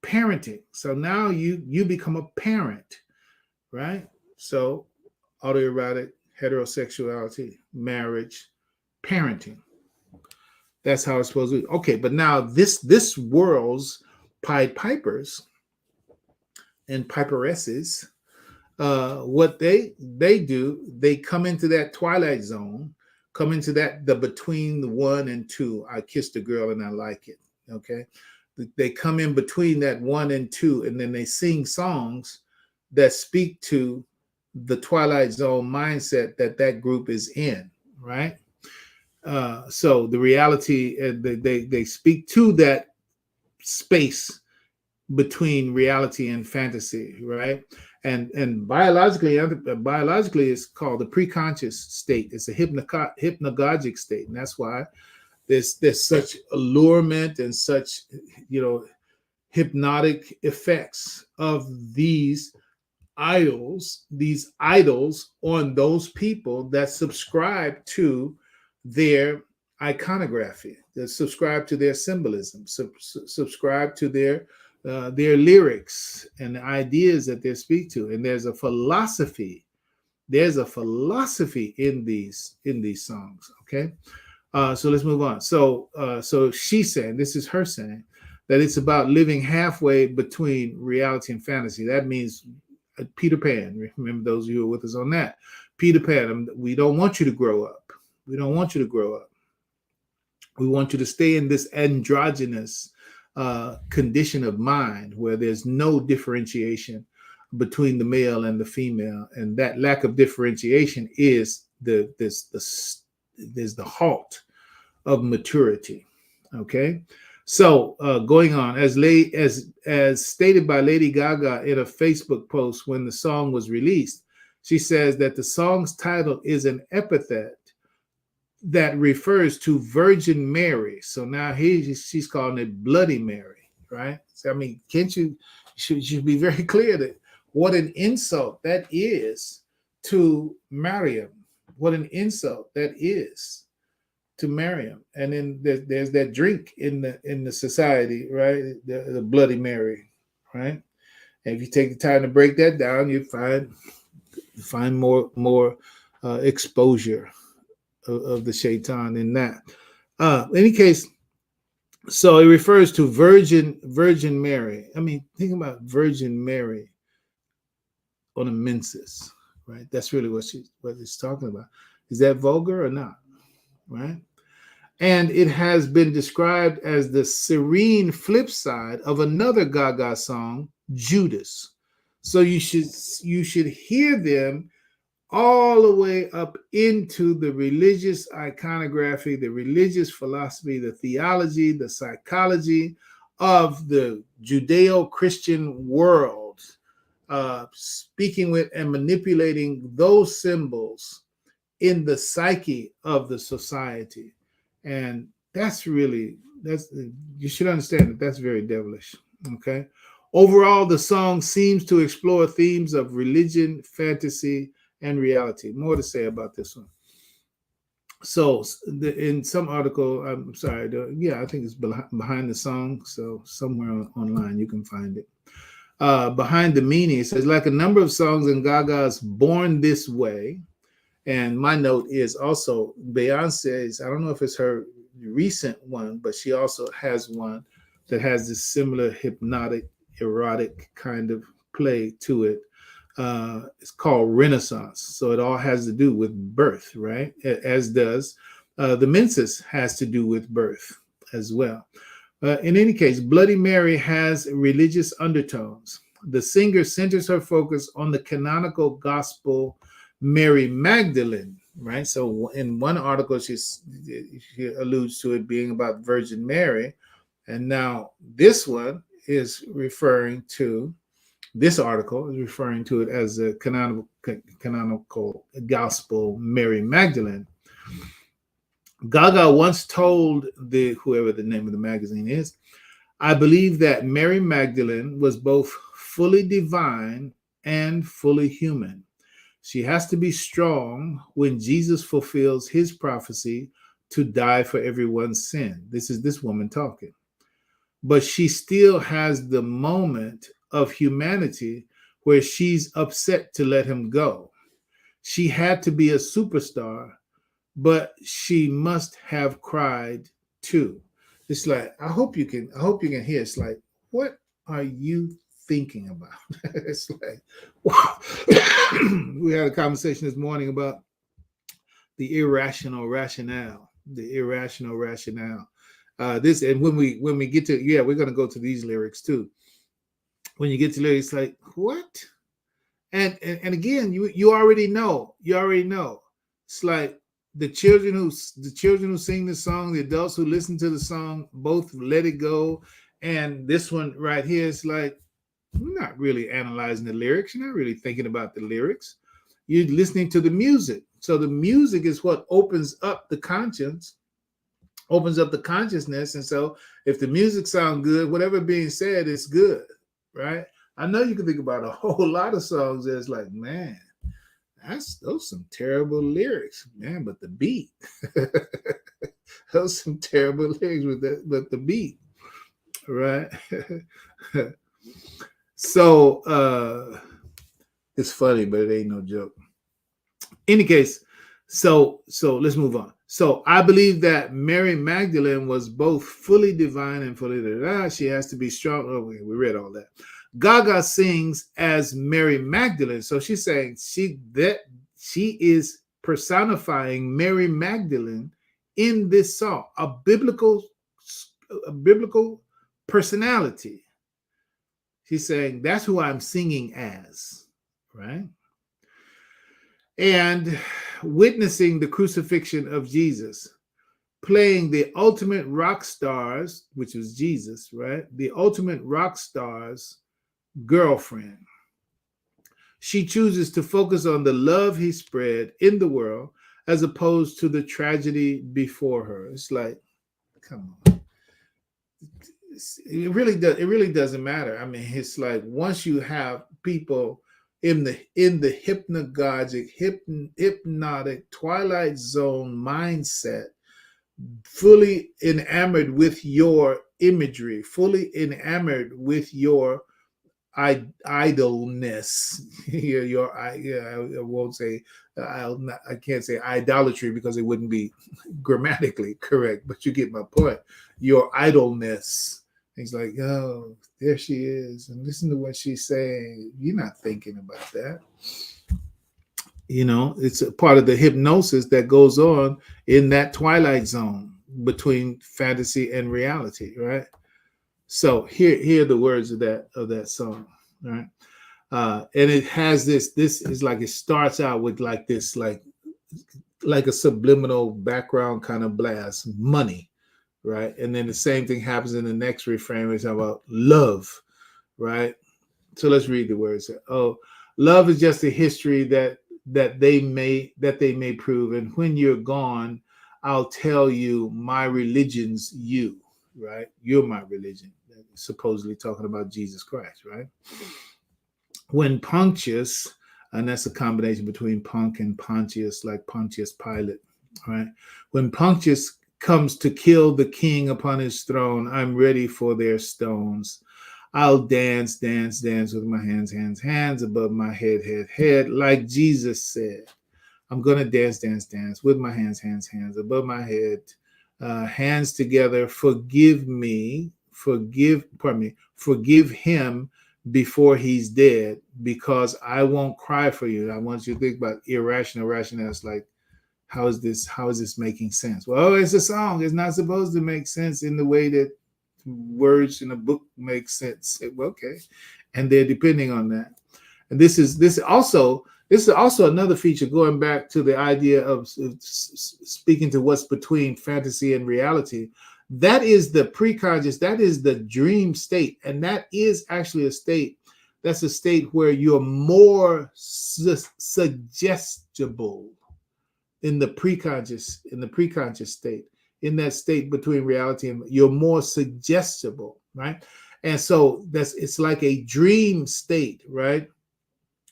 Parenting. So now you become a parent, right? So autoerotic, heterosexuality, marriage, parenting. That's how it's supposed to be. Okay, but now this world's Pied Pipers and Piperesses, what they do, they come into that twilight zone, come into the between the 1 and 2. I kissed a girl and I like it. Okay, they come in between that 1 and 2, and then they sing songs that speak to the twilight zone mindset that group is in, right? So the reality, they speak to that space between reality and fantasy, right? And biologically it's called the preconscious state. It's a hypnagogic state, and that's why there's such allurement and such hypnotic effects of these idols on those people that subscribe to their iconography, that subscribe to their symbolism, subscribe to their lyrics and the ideas that they speak to. And there's a philosophy in these songs. Okay, so let's move on. So she's saying, this is her saying, that it's about living halfway between reality and fantasy. That means Peter Pan. Remember those of you who are with us on that. Peter Pan, we don't want you to grow up. We don't want you to grow up. We want you to stay in this androgynous condition of mind where there's no differentiation between the male and the female. And that lack of differentiation is there's the halt of maturity. Okay. So going on, as stated by Lady Gaga in a Facebook post when the song was released, she says that the song's title is an epithet that refers to Virgin Mary. So now she's calling it Bloody Mary, right? So I mean, should be very clear that what an insult that is to Mariam. What an insult that is to Mariam. And then there's that drink in the society, right? The Bloody Mary, right? And if you take the time to break that down, you find more exposure of the shaitan in that. In any case, so it refers to Virgin Mary. I mean, think about Virgin Mary on a menses, right? That's really what it's talking about. Is that vulgar or not? Right? And it has been described as the serene flip side of another Gaga song, Judas. So you should hear them all the way up into the religious iconography, the religious philosophy, the theology, the psychology of the Judeo-Christian world, speaking with and manipulating those symbols in the psyche of the society. And you should understand that that's very devilish. Okay. Overall, the song seems to explore themes of religion, fantasy, and reality. More to say about this one. So in some article, I'm sorry, yeah, I think it's behind the song. So somewhere online you can find it. Behind the meaning, it says like a number of songs in Gaga's "Born This Way." And my note is also Beyonce's. I don't know if it's her recent one, but she also has one that has this similar hypnotic, erotic kind of play to it. It's called Renaissance. So it all has to do with birth, right? As does the menses has to do with birth as well. In any case, Bloody Mary has religious undertones. The singer centers her focus on the canonical gospel Mary Magdalene, right? So in one article, she alludes to it being about Virgin Mary. And now this one is referring to, this article is referring to it as a canonical gospel Mary Magdalene. Gaga once told whoever the name of the magazine is, I believe that Mary Magdalene was both fully divine and fully human. She has to be strong when Jesus fulfills his prophecy to die for everyone's sin. This is this woman talking. But she still has the moment of humanity where she's upset to let him go. She had to be a superstar, but she must have cried too. It's like, I hope you can hear. It's like, what are you thinking about? It's like, wow. We had a conversation this morning about the irrational rationale. This, and when we get to, yeah, we're gonna go to these lyrics too. When you get to lyrics, like, what? And again, you already know. It's like the children who sing the song, the adults who listen to the song, both let it go. And this one right here is like, you're not really analyzing the lyrics. You're not really thinking about the lyrics. You're listening to the music. So the music is what opens up the consciousness. And so if the music sounds good, whatever being said is good, right? I know you can think about a whole lot of songs that's like, man, those some terrible lyrics, man, but the beat. Those some terrible lyrics with that, but the beat, right? So it's funny, but it ain't no joke. In any case, so let's move on. So I believe that Mary Magdalene was both fully divine and fully she has to be strong. Oh, we read all that. Gaga sings as Mary Magdalene. So she's saying she is personifying Mary Magdalene in this song, a biblical personality. She's saying that's who I'm singing as, right? And witnessing the crucifixion of Jesus, playing the ultimate rock stars, which was Jesus, right? The ultimate rock star's girlfriend. She chooses to focus on the love he spread in the world as opposed to the tragedy before her. It's like, come on. It really doesn't matter. I mean, it's like once you have people in the hypnotic twilight zone mindset, fully enamored with your imagery, fully enamored with your idleness. I won't say, I can't say idolatry because it wouldn't be grammatically correct, but you get my point. Your idleness. He's like, oh, there she is, and listen to what she's saying. You're not thinking about that. You know, it's a part of the hypnosis that goes on in that twilight zone between fantasy and reality, right? So here are the words of that song, right? And it has this is like, it starts out with like this, like a subliminal background kind of blast, money, right? And then the same thing happens in the next refrain, which is about love, right? So let's read the words. Oh, love is just a history that they may prove, and when you're gone, I'll tell you my religion's you, right? You're my religion. Supposedly talking about Jesus Christ, right? When Pontius, and that's a combination between Punk and Pontius, like Pontius Pilate, All right. When Punctius comes to kill the king upon his throne, I'm ready for their stones. I'll dance, dance, dance with my hands, hands, hands above my head, head, head, like Jesus said. I'm going to dance, dance, dance with my hands, hands, hands above my head, hands together. Forgive me, pardon me, forgive him before he's dead, because I won't cry for you. I want you to think about irrational rationale. It's like, how is this making sense? Well, it's a song. It's not supposed to make sense in the way that words in a book make sense. Well, okay. And they're depending on that. And this is also another feature, going back to the idea of speaking to what's between fantasy and reality. That is the preconscious, that is the dream state. And that is actually a state where you're more suggestible in the preconscious state, in that state between reality, and you're more suggestible, right? And so it's like a dream state, right?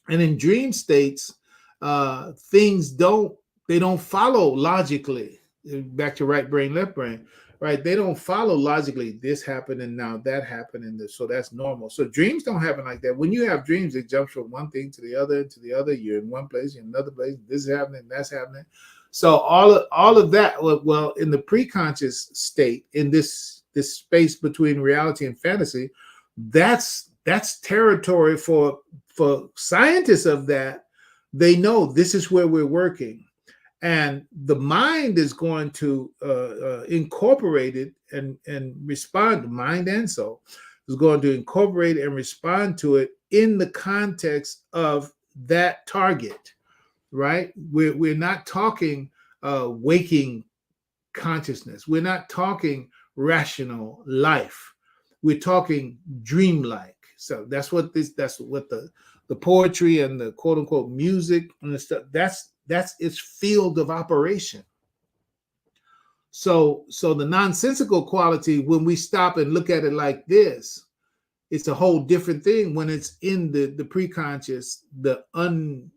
And in dream states, things don't follow logically. Back to right brain, left brain, right? They don't follow logically. This happened and now that happened, and so that's normal. So dreams don't happen like that. When you have dreams, it jumps from one thing to the other, You're in one place, you're in another place. This is happening, that's happening. So all of that, well, in the preconscious state, in this space between reality and fantasy, that's territory for scientists of that. They know this is where we're working, and the mind is going to incorporate it and respond. Mind and soul is going to incorporate and respond to it in the context of that target, right? We're not talking waking consciousness. We're not talking rational life. We're talking dreamlike. So that's what the poetry and the quote unquote music and the stuff, that's its field of operation. So the nonsensical quality, when we stop and look at it like this, it's a whole different thing when it's in the preconscious, the unfiltered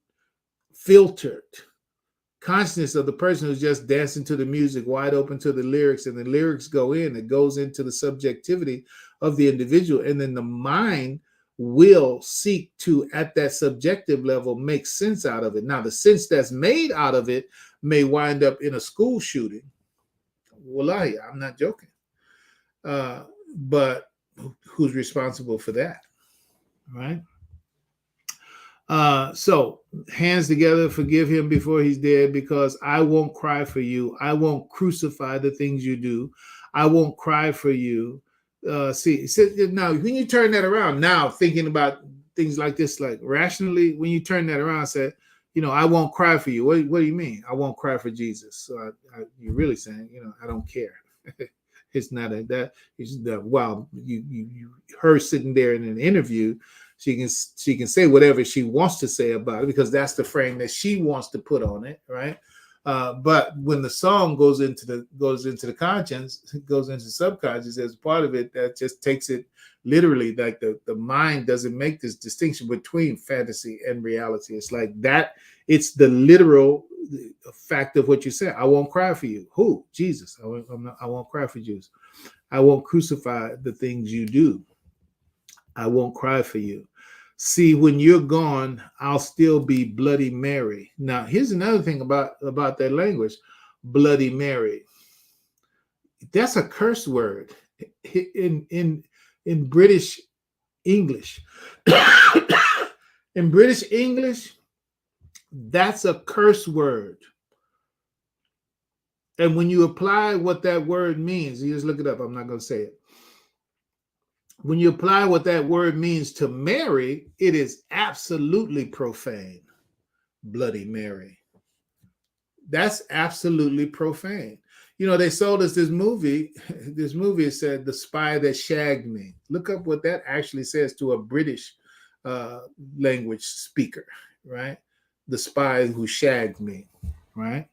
consciousness of the person who's just dancing to the music, wide open to the lyrics, and the lyrics go in. It goes into the subjectivity of the individual, and then the mind will seek to, at that subjective level, make sense out of it. Now, the sense that's made out of it may wind up in a school shooting. Wallahi, I'm not joking. But who's responsible for that, right? So hands together, forgive him before he's dead, because I won't cry for you. I won't crucify the things you do. I won't cry for you. See, now when you turn that around, now thinking about things like this, like rationally, when you turn that around, say, I won't cry for you. What do you mean? I won't cry for Jesus. So you're really saying, I don't care. It's not that. It's that. Wow, you her sitting there in an interview, she can say whatever she wants to say about it, because that's the frame that she wants to put on it, right? But when the song goes into the conscience, it goes into subconscious as part of it, that just takes it literally. Like the mind doesn't make this distinction between fantasy and reality. It's like that. It's the literal fact of what you said. I won't cry for you. Who? Jesus. I won't cry for Jews. I won't crucify the things you do. I won't cry for you. See, when you're gone, I'll still be Bloody Mary. Now, here's another thing about that language, Bloody Mary. That's a curse word in British English. In British English, that's a curse word. And when you apply what that word means, you just look it up. I'm not going to say it. When you apply what that word means to Mary, it is absolutely profane. Bloody Mary. That's absolutely profane. They sold us this movie. This movie said The Spy That Shagged Me. Look up what that actually says to a British language speaker, right? The spy who shagged me, right?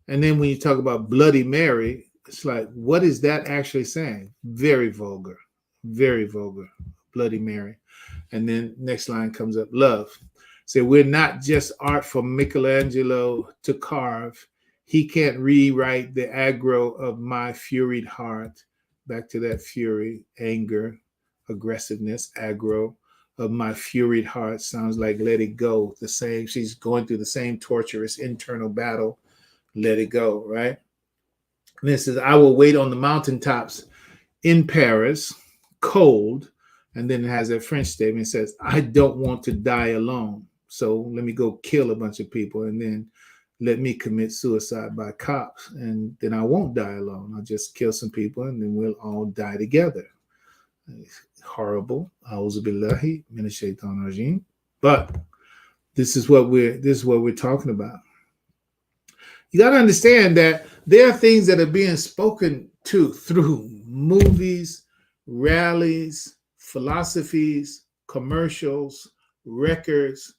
And then when you talk about Bloody Mary, it's like, what is that actually saying? Very vulgar. Very vulgar. Bloody Mary. And then next line comes up, love. Say, we're not just art for Michelangelo to carve. He can't rewrite the aggro of my furied heart. Back to that fury, anger, aggressiveness, aggro of my furied heart sounds like let it go. The same, she's going through the same torturous internal battle. Let it go, right? And it says, I will wait on the mountaintops in Paris, cold. And then it has that French statement. It says, I don't want to die alone. So let me go kill a bunch of people and then let me commit suicide by cops. And then I won't die alone. I'll just kill some people and then we'll all die together. Horrible. Auzubillahi minash shaitanir rajim. But this is what we're talking about. You got to understand that there are things that are being spoken to through movies, rallies, philosophies, commercials, records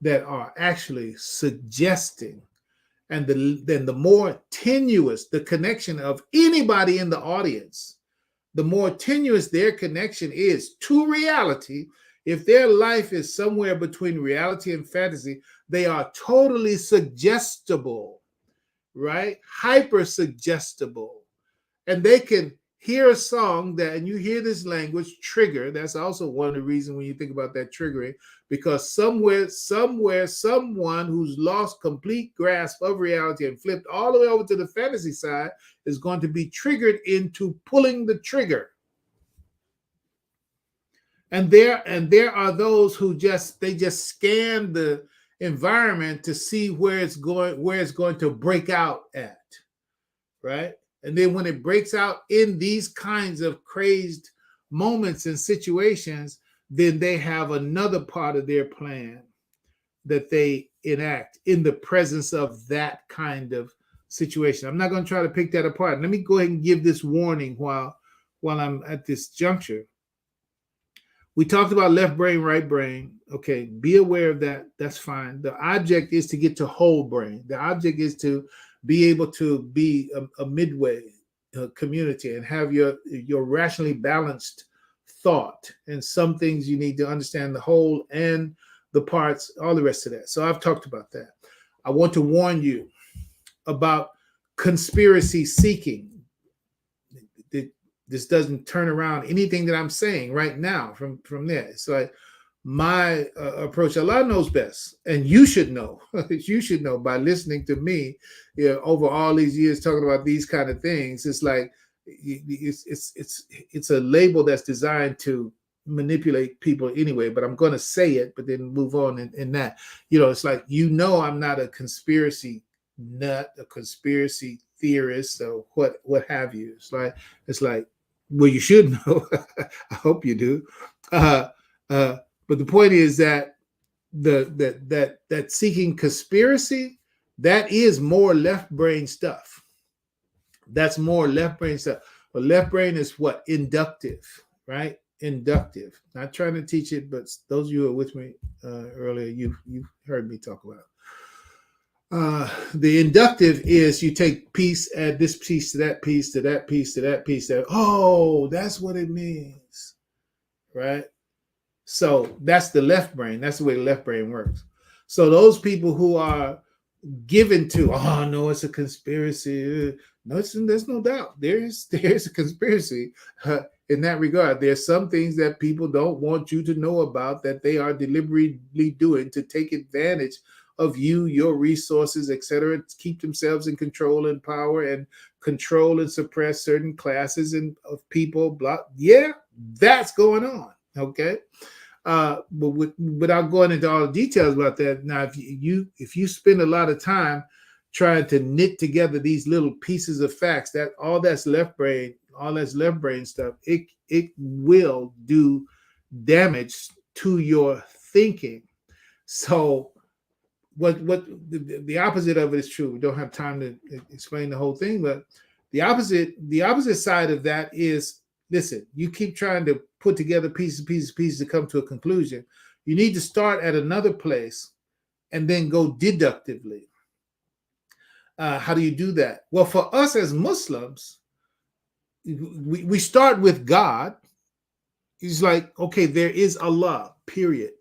that are actually suggesting, and then the more tenuous the connection of anybody in the audience, the more tenuous their connection is to reality. If their life is somewhere between reality and fantasy, they are totally suggestible, right? Hyper suggestible. And they can hear a song that, and you hear this language trigger. That's also one of the reasons when you think about that triggering, because somewhere, someone who's lost complete grasp of reality and flipped all the way over to the fantasy side is going to be triggered into pulling the trigger. And there are those who just scan the environment to see where it's going to break out at, right? And then when it breaks out in these kinds of crazed moments and situations, then they have another part of their plan that they enact in the presence of that kind of situation. I'm not going to try to pick that apart. Let me go ahead and give this warning while I'm at this juncture. We talked about left brain, right brain. Okay, be aware of that. That's fine. The object is to get to whole brain. The object is to be able to be a midway community and have your rationally balanced thought. And some things you need to understand the whole and the parts, all the rest of that. So I've talked about that. I want to warn you about conspiracy seeking. This doesn't turn around anything that I'm saying right now from there. It's like my approach. Allah knows best, and you should know. You should know by listening to me, over all these years talking about these kind of things. It's like it's a label that's designed to manipulate people anyway. But I'm going to say it, but then move on in that. It's like I'm not a conspiracy nut, a conspiracy theorist, or what have you. It's like. Well, you should know. I hope you do. But the point is that that seeking conspiracy, that is more left brain stuff. That's more left brain stuff. But left brain is what? Inductive, right? Inductive. Not trying to teach it, but those of you who were with me earlier, you've heard me talk about it. The inductive is you take piece, add this piece to that piece, to that piece, to that piece. Oh, that's what it means, right? So that's the left brain. That's the way the left brain works. So those people who are given to, oh no, it's a conspiracy. No, there's no doubt. There's a conspiracy in that regard. There's some things that people don't want you to know about that they are deliberately doing to take advantage of you, your resources, etc., to keep themselves in control and power and control and suppress certain classes of people. Yeah, that's going on. Okay. But without going into all the details about that, now if you spend a lot of time trying to knit together these little pieces of facts, that's left brain stuff, it will do damage to your thinking. So what the opposite of it is true. We don't have time to explain the whole thing, but the opposite side of that is, listen, you keep trying to put together pieces to come to a conclusion. You need to start at another place and then go deductively. How do you do that? Well, for us as Muslims, we start with God. He's like, okay, there is Allah, period.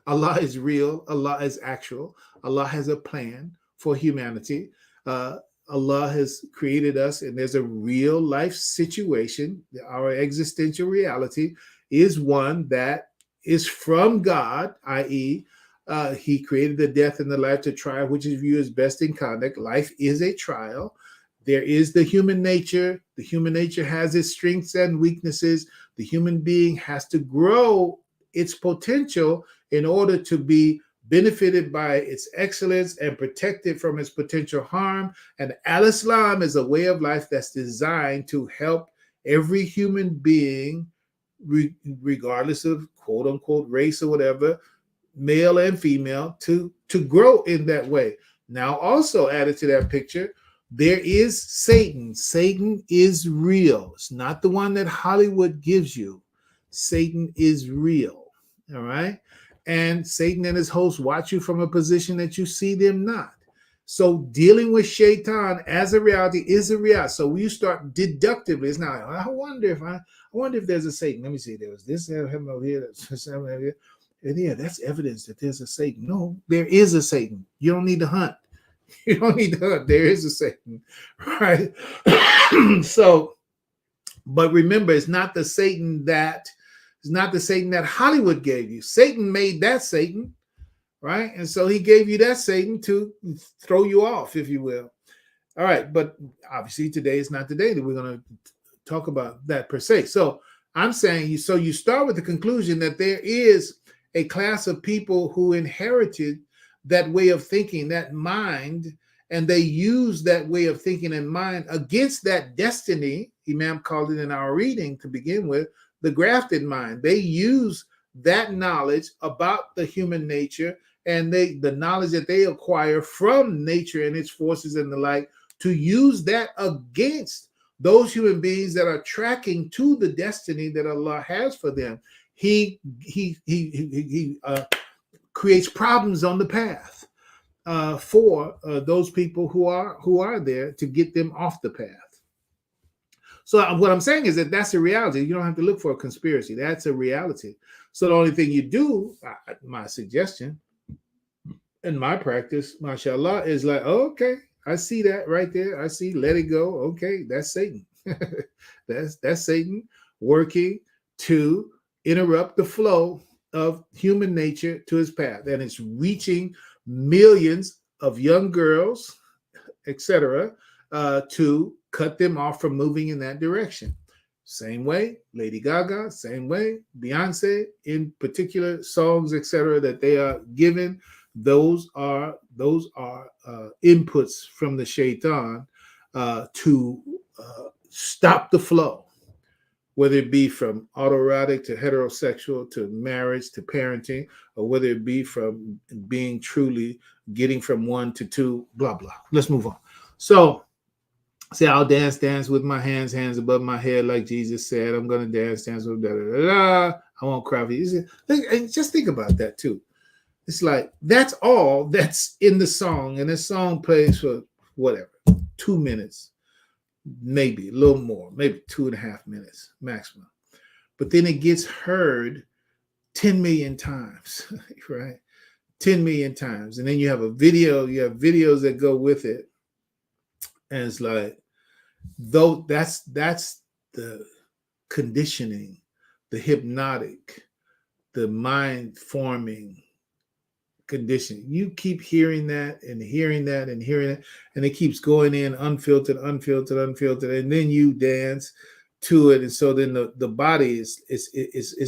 Allah is real. Allah is actual. Allah has a plan for humanity. Allah has created us, and there's a real life situation. Our existential reality is one that is from God, i.e., He created the death and the life to try which of you is best in conduct. Life is a trial. There is the human nature. The human nature has its strengths and weaknesses. The human being has to grow its potential in order to be benefited by its excellence and protected from its potential harm. And Al-Islam is a way of life that's designed to help every human being, regardless of quote unquote race or whatever, male and female, to grow in that way. Now, also added to that picture, there is Satan. Satan is real. It's not the one that Hollywood gives you. Satan is real. All right. And Satan and his hosts watch you from a position that you see them not. So dealing with Shaitan as a reality is a reality. So when you start deductively, it's not, I wonder if there's a Satan. Let me see. There was this heaven over here, that's heaven over here. And yeah, that's evidence that there's a Satan. No, there is a Satan. You don't need to hunt. You don't need to hunt. There is a Satan, right? So, but remember, it's not the Satan that Hollywood gave you. Satan made that Satan, right? And so he gave you that Satan to throw you off, if you will. All right, but obviously today is not the day that we're going to talk about that per se. So I'm saying you start with the conclusion that there is a class of people who inherited that way of thinking, that mind, and they use that way of thinking and mind against that destiny. Imam called it in our reading to begin with, the grafted mind. They use that knowledge about the human nature and the knowledge that they acquire from nature and its forces and the like, to use that against those human beings that are tracking to the destiny that Allah has for them. He creates problems on the path for those people who are there to get them off the path. So what I'm saying is that that's a reality. You don't have to look for a conspiracy. That's a reality. So the only thing you do, my suggestion and my practice, mashallah, is like, oh, okay, I see that right there. I see, let it go. Okay, that's Satan. that's Satan working to interrupt the flow of human nature to his path. And it's reaching millions of young girls, etc., to cut them off from moving in that direction. Same way, Lady Gaga, same way, Beyonce, in particular songs, etc., that they are given. Those are inputs from the shaitan to stop the flow, whether it be from autoerotic to heterosexual to marriage to parenting, or whether it be from being truly getting from one to two, blah, blah. Let's move on. So, say, I'll dance with my hands above my head, like Jesus said. I'm going to dance with da-da-da-da. I won't cry for you. Just think about that, too. It's like, that's all that's in the song, and this song plays for whatever, 2 minutes, maybe a little more, maybe 2.5 minutes maximum. But then it gets heard 10 million times, right? 10 million times. And then you have videos that go with it. And it's like, though that's the conditioning, the hypnotic, the mind forming condition. You keep hearing that and hearing that and hearing it, and it keeps going in unfiltered, and then you dance to it. And so then the body is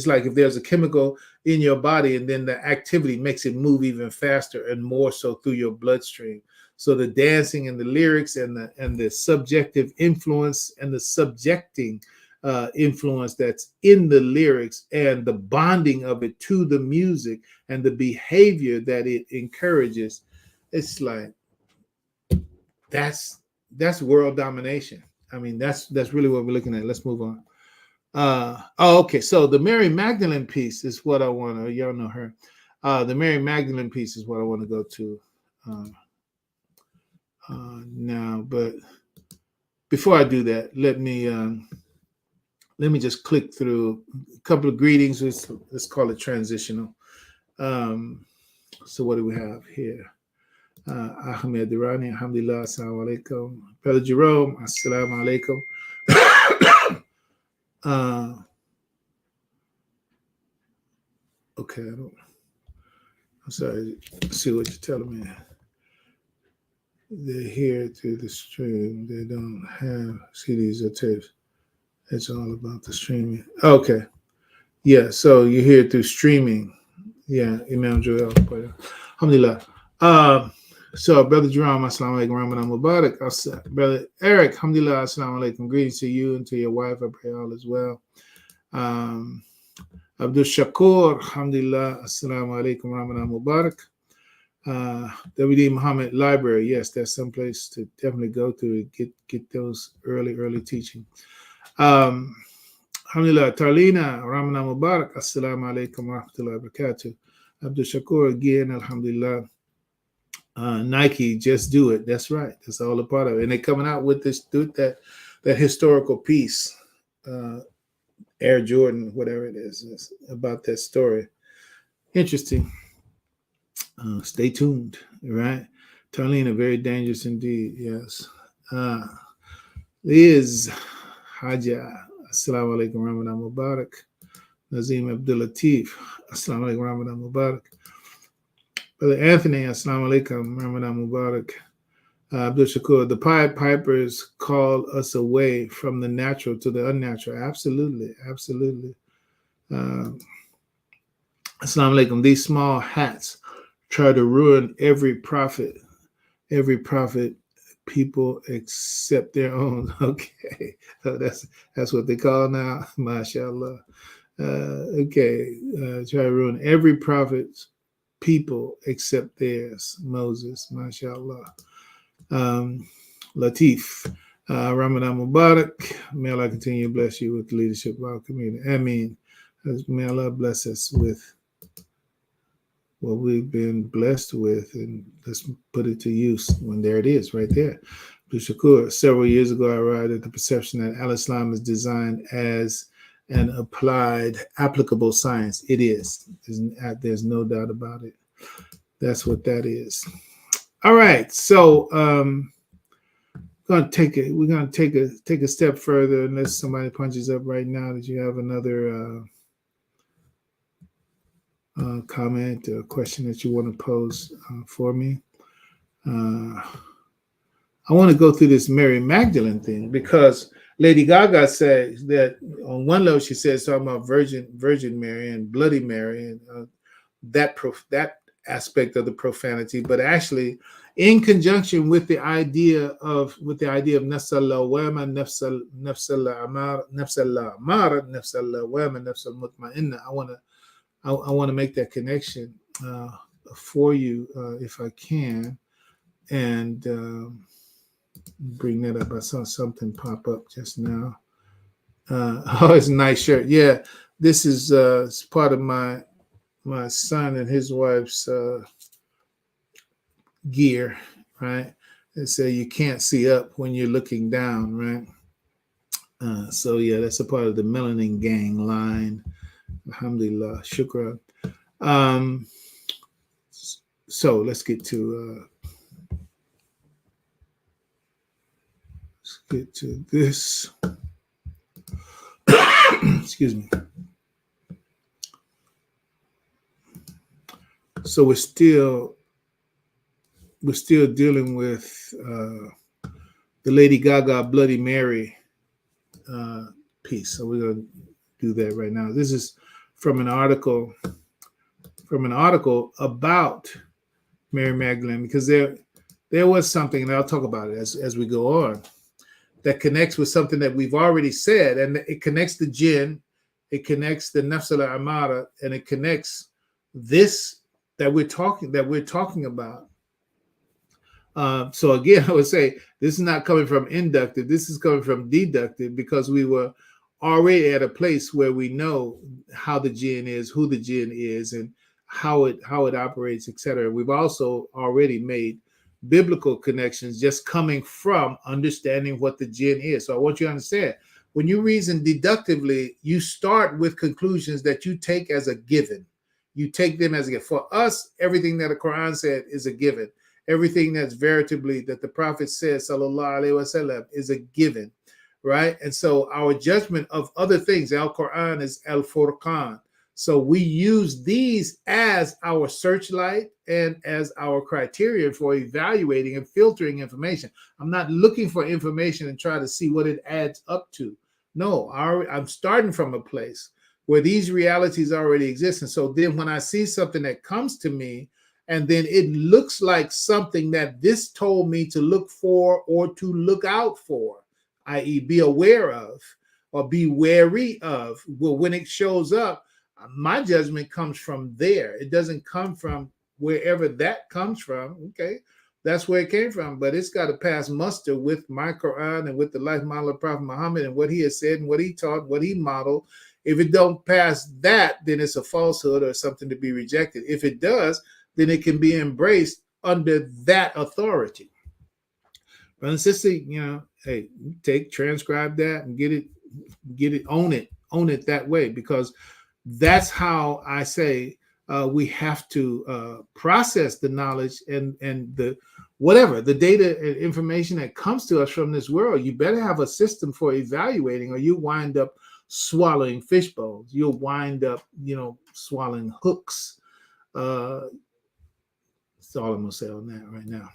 like, if there's a chemical in your body, and then the activity makes it move even faster and more so through your bloodstream. So the dancing and the lyrics and the subjective influence and the subjecting influence that's in the lyrics and the bonding of it to the music and the behavior that it encourages, it's like, that's world domination. I mean, that's really what we're looking at. Let's move on. Okay. So the Mary Magdalene piece is what I want to, y'all know her. The Mary Magdalene piece is what I want to go to now. But before I do that, let me just click through a couple of greetings. Let's call it transitional. So what do we have here? Ahmed Durrani, alhamdulillah, assalamu alaikum. Brother Jerome, assalamu alaikum. Okay, I'm sorry. See what you're telling me. They're here through the stream. They don't have CDs or tapes. It's all about the streaming. Okay. Yeah, so you're here through streaming. Yeah, Imam Joel. Alhamdulillah. So, Brother Jerome, assalamu alaikum, Ramadan Mubarak. Brother Eric, alhamdulillah, assalamu alaikum. Greetings to you and to your wife. I pray all as well. Abdul Shakur, alhamdulillah, assalamu alaikum, Ramadan Mubarak. WD Muhammad Library, yes, that's someplace to definitely go to get those early teaching. Alhamdulillah, Tarlina, Ramadan Mubarak, assalamu alaikum wa rahmatullahi wa barakatuh. Abdul Shakur again, alhamdulillah. Nike, just do it. That's right. That's all a part of it. And they're coming out with that historical piece, Air Jordan, whatever it is about that story. Interesting. Stay tuned, right? Tarlina, very dangerous indeed. Yes. Liz Haja, assalamu alaikum, Ramadan Mubarak. Nazim Abdul Latif, assalamu alaikum, Ramadan Mubarak. Brother Anthony, assalamu alaikum, Ramadan Mubarak. Abdul Shakur, the Pied Pipers call us away from the natural to the unnatural. Absolutely, absolutely. Assalamu alaikum. These small hats try to ruin every prophet, people except their own. Okay, so that's what they call now. MashaAllah. Okay, try to ruin every prophet's people except theirs. Moses, MashaAllah. Latif, Ramadan Mubarak. May Allah continue to bless you with the leadership of our community. Ameen. May Allah bless us with what we've been blessed with, and let's put it to use when there it is, right there. Shakur, several years ago, I arrived at the perception that Al-Islam is designed as an applied, applicable science. It is. There's no doubt about it. That's what that is. All right, so we're gonna take a step further, unless somebody punches up right now that you have another comment or question that you want to pose for me. I want to go through this Mary Magdalene thing because Lady Gaga said that on one level she says something about Virgin Mary and Bloody Mary and that aspect of the profanity, but actually in conjunction with the idea of nafsal lawama, nafsal amara, nafsal lawama, nafsal mutma'inna. I want to make that connection for you if I can, and bring that up. I saw something pop up just now. Oh, it's a nice shirt. Yeah, this is part of my son and his wife's gear, right? They say you can't see up when you're looking down, right? So yeah, that's a part of the Melanin Gang line. Alhamdulillah, shukran. So let's get to this. Excuse me. So we're still dealing with the Lady Gaga Bloody Mary piece. So we're going to do that right now. This is from an article about Mary Magdalene, because there was something, and I'll talk about it as we go on, that connects with something that we've already said, and it connects the jinn, it connects the nafs al-amara, and it connects this that we're talking about. So again, I would say this is not coming from inductive, this is coming from deductive, because we were already at a place where we know how the jinn is, who the jinn is, and how it operates, etc. We've also already made biblical connections just coming from understanding what the jinn is. So I want you to understand, when you reason deductively, you start with conclusions that you take as a given. You take them as a given. For us, everything that the Quran said is a given. everything that's veritably that the prophet says, sallallahu alaihi wasallam, is a given, right? And so our judgment of other things, Al-Quran is Al-Furqan. So we use these as our searchlight and as our criterion for evaluating and filtering information. I'm not looking for information and try to see what it adds up to. No, I'm starting from a place where these realities already exist. And so then when I see something that comes to me, and then it looks like something that this told me to look for or to look out for, i.e., be aware of or be wary of, well, when it shows up, my judgment comes from there. It doesn't come from wherever that comes from. Okay, that's where it came from, but it's got to pass muster with my Quran and with the life model of Prophet Muhammad and what he has said and what he taught, what he modeled. If it don't pass that, then it's a falsehood or something to be rejected. If it does, then it can be embraced under that authority. Brother and sister, hey, transcribe that and get it, own it that way, because that's how I say we have to process the knowledge and the whatever the data and information that comes to us from this world. You better have a system for evaluating, or you wind up swallowing fish bones. You'll wind up, swallowing hooks. That's all I'm gonna say on that right now.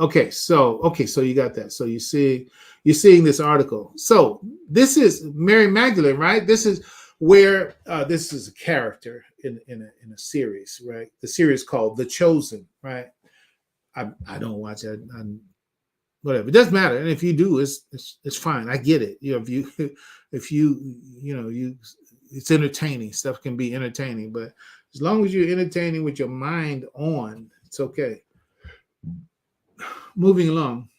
Okay, so you got that. So you're seeing this article. So this is Mary Magdalene, right? This is where this is a character in a series, right? The series called The Chosen, right? I don't watch it. Whatever, it doesn't matter. And if you do, it's fine. I get it. If you it's entertaining. Stuff can be entertaining, but as long as you're entertaining with your mind on, it's okay. Moving along.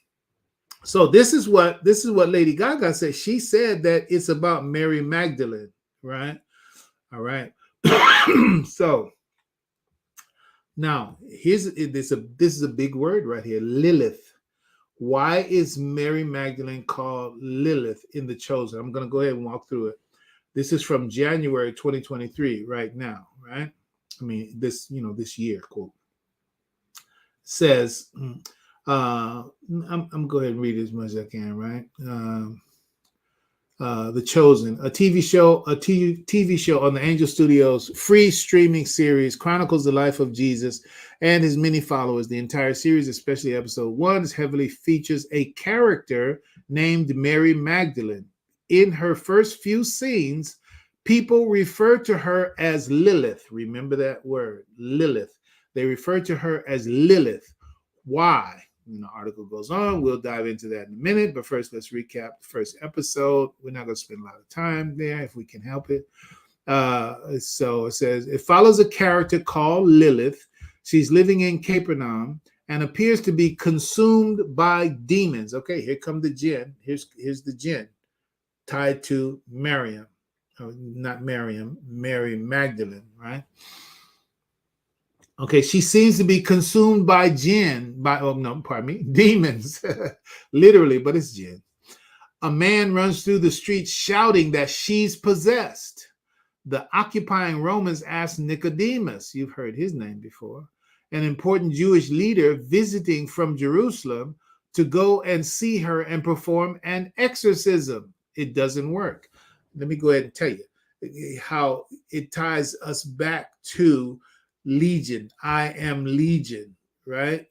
So this is what Lady Gaga said. She said that it's about Mary Magdalene, right? All right. So now this is a big word right here, Lilith. Why is Mary Magdalene called Lilith in The Chosen? I'm going to go ahead and walk through it. This is from January 2023 right now, right? I mean, this year, quote. Says, I'm go ahead and read as much as I can, right? The Chosen, a TV show on the Angel Studios free streaming series, chronicles the life of Jesus and his many followers. The entire series, especially episode 1, heavily features a character named Mary Magdalene. In her first few scenes, people refer to her as Lilith. Remember that word, Lilith. They refer to her as Lilith. Why? And the article goes on. We'll dive into that in a minute. But first, let's recap the first episode. We're not going to spend a lot of time there if we can help it. So it says, it follows a character called Lilith. She's living in Capernaum and appears to be consumed by demons. Okay, here come the jinn. Here's the jinn tied to Miriam. Not Miriam, Mary Magdalene, right? Okay, she seems to be consumed by demons, literally, but it's jinn. A man runs through the streets shouting that she's possessed. The occupying Romans asked Nicodemus, you've heard his name before, an important Jewish leader visiting from Jerusalem, to go and see her and perform an exorcism. It doesn't work. Let me go ahead and tell you how it ties us back to Legion. I am Legion, right?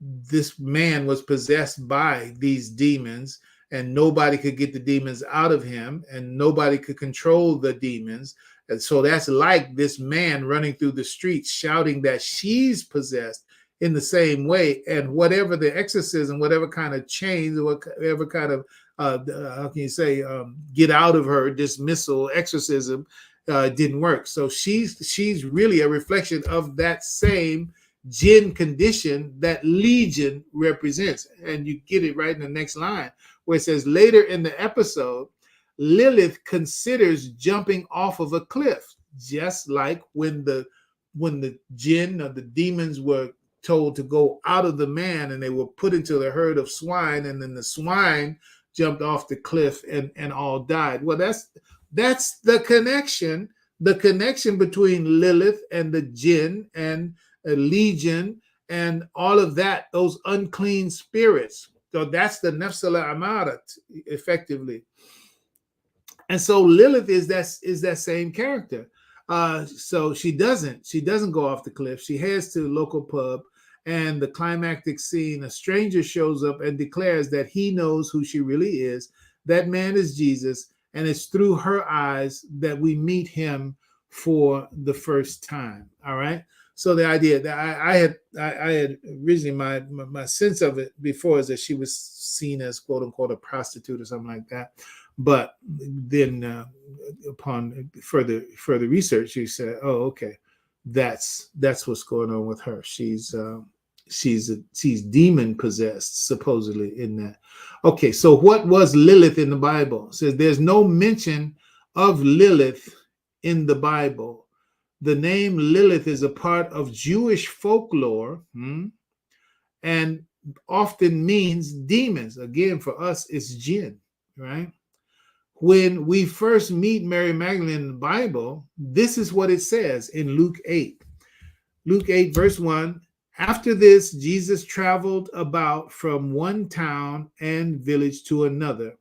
This man was possessed by these demons, and nobody could get the demons out of him, and nobody could control the demons. And so that's like this man running through the streets shouting that she's possessed in the same way. And whatever the exorcism, whatever kind of chains, whatever kind of how can you say get out of her dismissal exorcism didn't work. So she's really a reflection of that same jinn condition that Legion represents. And you get it right in the next line where it says, later in the episode, Lilith considers jumping off of a cliff, just like when the jinn or the demons were told to go out of the man and they were put into the herd of swine, and then the swine jumped off the cliff and all died. Well, that's the connection between Lilith and the jinn and Legion and all of that, those unclean spirits. So that's the nafs al-amara effectively. And so Lilith is that same character. So she doesn't go off the cliff. She heads to the local pub, and the climactic scene, a stranger shows up and declares that he knows who she really is. That man is Jesus, and it's through her eyes that we meet him for the first time. All right. So the idea that I had originally my sense of it before is that she was seen as quote unquote a prostitute or something like that. But then upon further research, you said, "Oh, okay, that's what's going on with her. She's demon possessed, supposedly in that." Okay, so what was Lilith in the Bible? It says there's no mention of Lilith in the Bible. The name Lilith is a part of Jewish folklore, and often means demons. Again, for us, it's jinn, right? When we first meet Mary Magdalene in the Bible, this is what it says in Luke 8. Luke 8, verse 1. After this, Jesus traveled about from one town and village to another,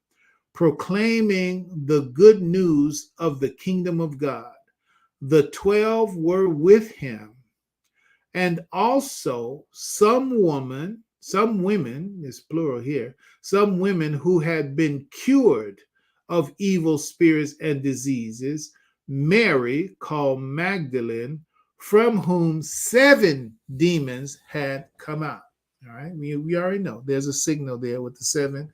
proclaiming the good news of the kingdom of God. The 12 were with him, and also some women, is plural here, some women who had been cured of evil spirits and diseases, Mary, called Magdalene, from whom 7 demons had come out. All right, we already know there's a signal there with the 7.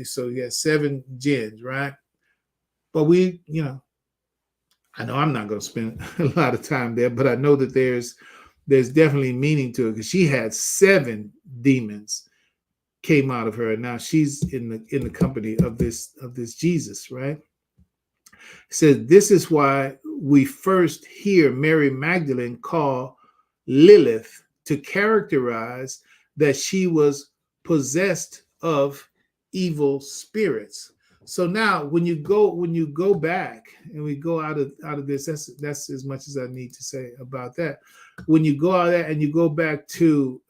So you got 7 jinns, right? But I know I'm not going to spend a lot of time there, but I know that there's definitely meaning to it, because she had 7 demons came out of her, and now she's in the company of this Jesus, right? It says this is why we first hear Mary Magdalene call Lilith to characterize that she was possessed of evil spirits. So now when you go back and we go out of this, that's as much as I need to say about that. When you go out of that and you go back to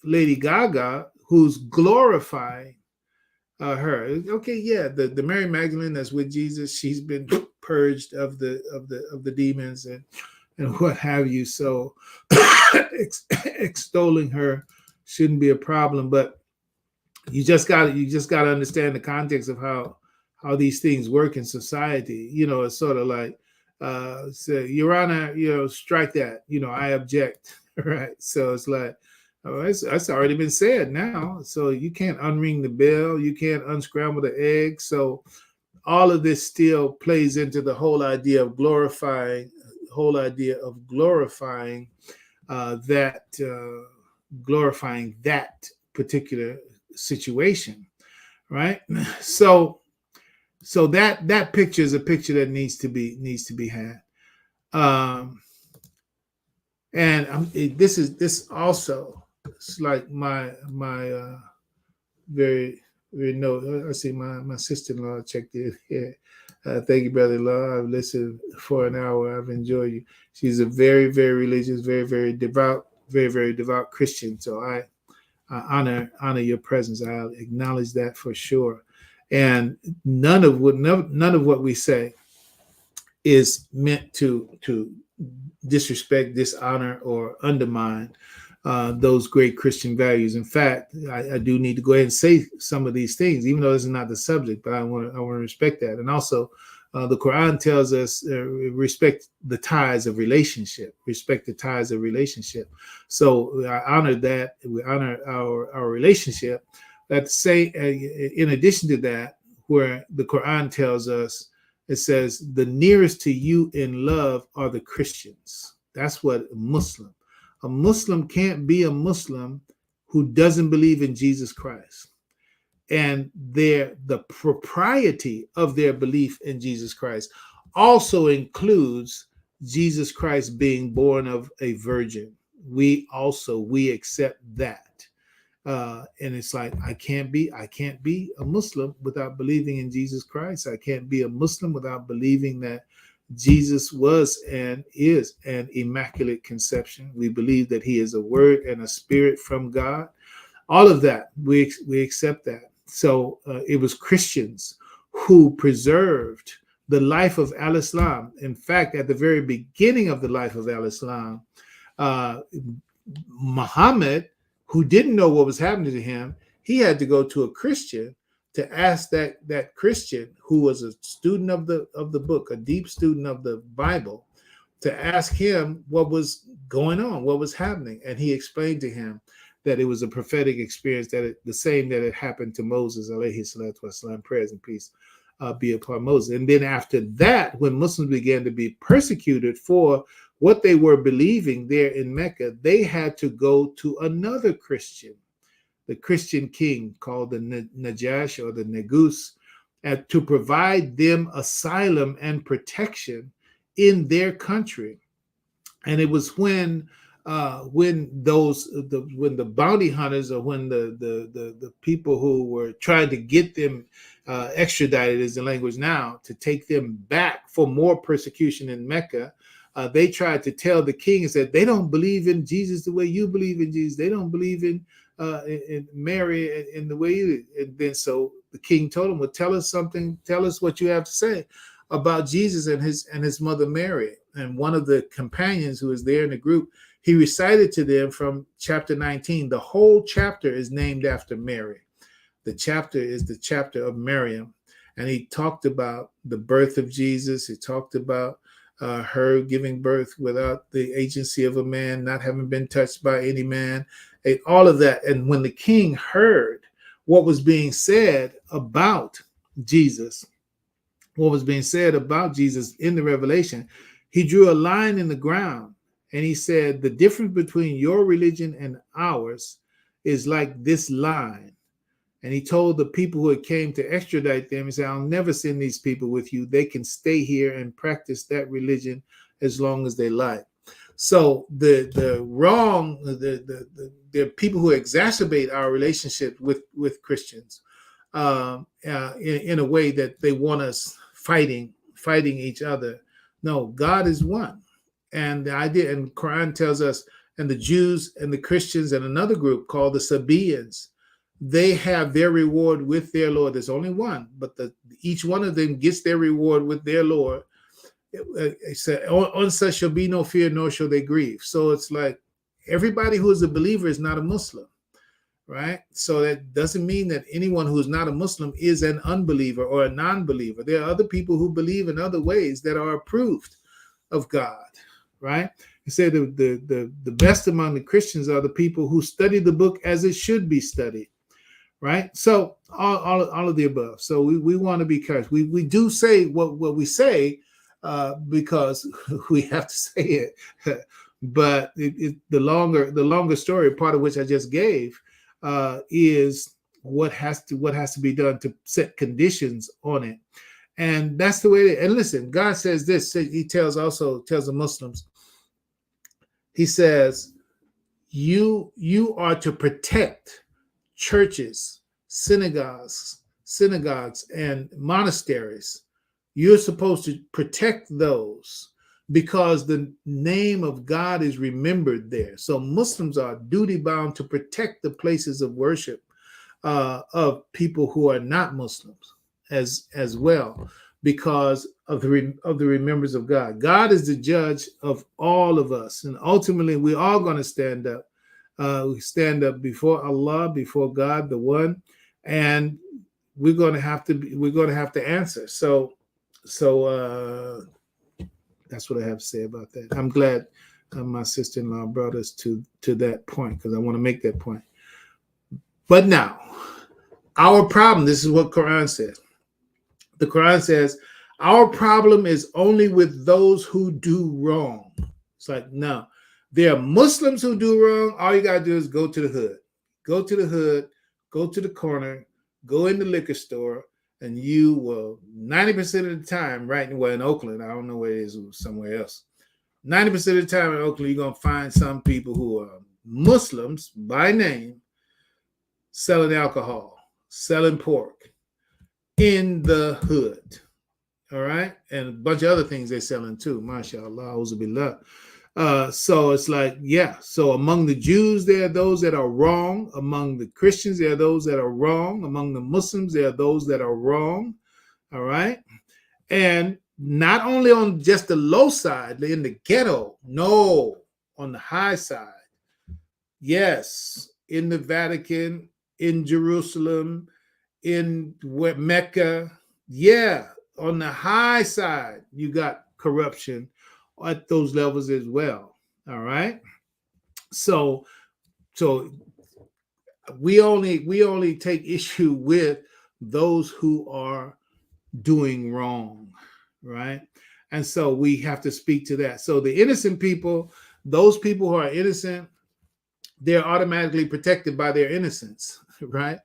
Lady Gaga, who's glorifying her. Okay, yeah, the Mary Magdalene that's with Jesus, she's been purged of the demons and what have you. So extolling her shouldn't be a problem. But you just got to understand the context of how these things work in society. It's sort of like, say, Your Honor, strike that. I object. Right. So it's like, oh, that's already been said now. So you can't unring the bell. You can't unscramble the egg. So all of this still plays into the whole idea of glorifying that particular situation, right? So that picture is a picture that needs to be had. And this also, it's like my very note. I see my sister-in-law checked it here. Thank you, brother-in-law. I've listened for an hour. I've enjoyed you. She's a very, very religious, very, very devout, very, very devout Christian. So I honor your presence. I'll acknowledge that for sure. And none of what we say is meant to disrespect, dishonor, or undermine those great Christian values. In fact, I do need to go ahead and say some of these things, even though this is not the subject, but I want to respect that. And also, the Quran tells us respect the ties of relationship. Respect the ties of relationship. So I honor that. We honor our relationship. Let's say, in addition to that, where the Quran tells us, it says, the nearest to you in love are the Christians. That's what a Muslim can't be a Muslim who doesn't believe in Jesus Christ. And the propriety of their belief in Jesus Christ also includes Jesus Christ being born of a virgin. We accept that. And it's like, I can't be a Muslim without believing in Jesus Christ. I can't be a Muslim without believing that Jesus was and is an immaculate conception. We believe that he is a word and a spirit from God. All of that, we accept that. So it was Christians who preserved the life of al-Islam. In fact, at the very beginning of the life of al-Islam, uh, Muhammad, who didn't know what was happening to him, he had to go to a Christian to ask that Christian, who was a student of the book, a deep student of the Bible, to ask him what was going on, what was happening. And he explained to him that it was a prophetic experience, the same that had happened to Moses, alayhi salatu wasalam, prayers and peace be upon Moses. And then after that, when Muslims began to be persecuted for what they were believing there in Mecca, they had to go to another Christian, the Christian king called the Najash or the Negus, to provide them asylum and protection in their country. And it was when the bounty hunters, or when the people who were trying to get them extradited, is the language now, to take them back for more persecution in Mecca, they tried to tell the king and said, they don't believe in Jesus the way you believe in Jesus. They don't believe in Mary in the way you. And then so the king told him, well, tell us something. Tell us what you have to say about Jesus and his mother Mary. And one of the companions who was there in the group, he recited to them from chapter 19. The whole chapter is named after Mary. The chapter is the chapter of Miriam. And he talked about the birth of Jesus. He talked about her giving birth without the agency of a man, not having been touched by any man, and all of that. And when the king heard what was being said about Jesus, in the Revelation, he drew a line in the ground and he said, the difference between your religion and ours is like this line. And he told the people who had came to extradite them, he said, I'll never send these people with you. They can stay here and practice that religion as long as they like. So the people who exacerbate our relationship with Christians in a way that they want us fighting each other. No, God is one. And the idea, and Quran tells us, and the Jews and the Christians and another group called the Sabaeans, they have their reward with their Lord. There's only one, but each one of them gets their reward with their Lord. It said, on such shall be no fear, nor shall they grieve. So it's like everybody who is a believer is not a Muslim, right? So that doesn't mean that anyone who is not a Muslim is an unbeliever or a non-believer. There are other people who believe in other ways that are approved of God, right? He said the best among the Christians are the people who study the book as it should be studied. Right. So all of the above. So we want to be careful. We do say what we say because we have to say it. But the longer story, part of which I just gave, is what has to be done to set conditions on it. And that's the way it is. And listen, God says this. He tells the Muslims, he says, you are to protect churches, synagogues, and monasteries. You're supposed to protect those because the name of God is remembered there. So Muslims are duty bound to protect the places of worship of people who are not Muslims as well, because of the remembrance of God. God is the judge of all of us, and ultimately we're all going to stand up. We stand up before Allah, before God, the one, and we're going to have to answer. So that's what I have to say about that. I'm glad my sister-in-law brought us to that point, because I want to make that point. But now, our problem, this is what Quran says. The Quran says, our problem is only with those who do wrong. It's like, no. There are Muslims who do wrong. All you got to do is go to the hood. Go to the hood, go to the corner, go in the liquor store, and you will 90% of the time, right? Well, in Oakland, I don't know where it is, somewhere else. 90% of the time in Oakland, you're going to find some people who are Muslims by name selling alcohol, selling pork in the hood. All right. And a bunch of other things they're selling too. MashaAllah. Auzubillah. So it's like, yeah. So among the Jews, there are those that are wrong. Among the Christians, there are those that are wrong. Among the Muslims, there are those that are wrong. All right. And not only on just the low side, in the ghetto, no, on the high side. Yes, in the Vatican, in Jerusalem, in Mecca. Yeah, on the high side, you got corruption at those levels as well. All right. So we only take issue with those who are doing wrong, right? And so we have to speak to that. So the innocent people, those people who are innocent, they're automatically protected by their innocence, right?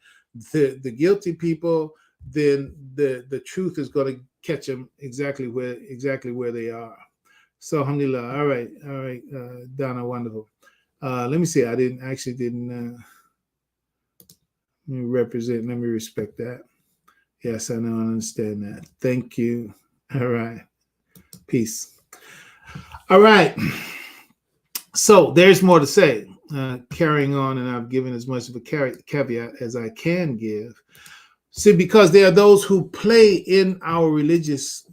The guilty people, then the truth is going to catch them exactly where they are. So alhamdulillah. All right, Donna, wonderful. Let me see. I didn't let me represent. Let me respect that. Yes, I know. I understand that. Thank you. All right. Peace. All right. So there's more to say. Carrying on, and I've given as much of a caveat as I can give. See, because there are those who play in our religious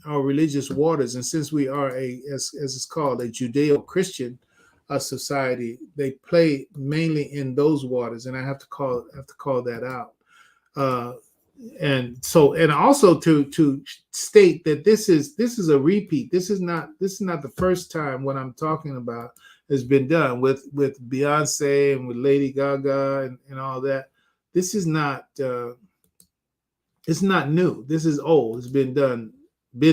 waters, and since we are as it's called, a Judeo-Christian society, they play mainly in those waters, and I have to call that out. And also to state that this is a repeat. This is not the first time what I'm talking about has been done with Beyonce and with Lady Gaga and all that. This is not it's not new. This is old. It's been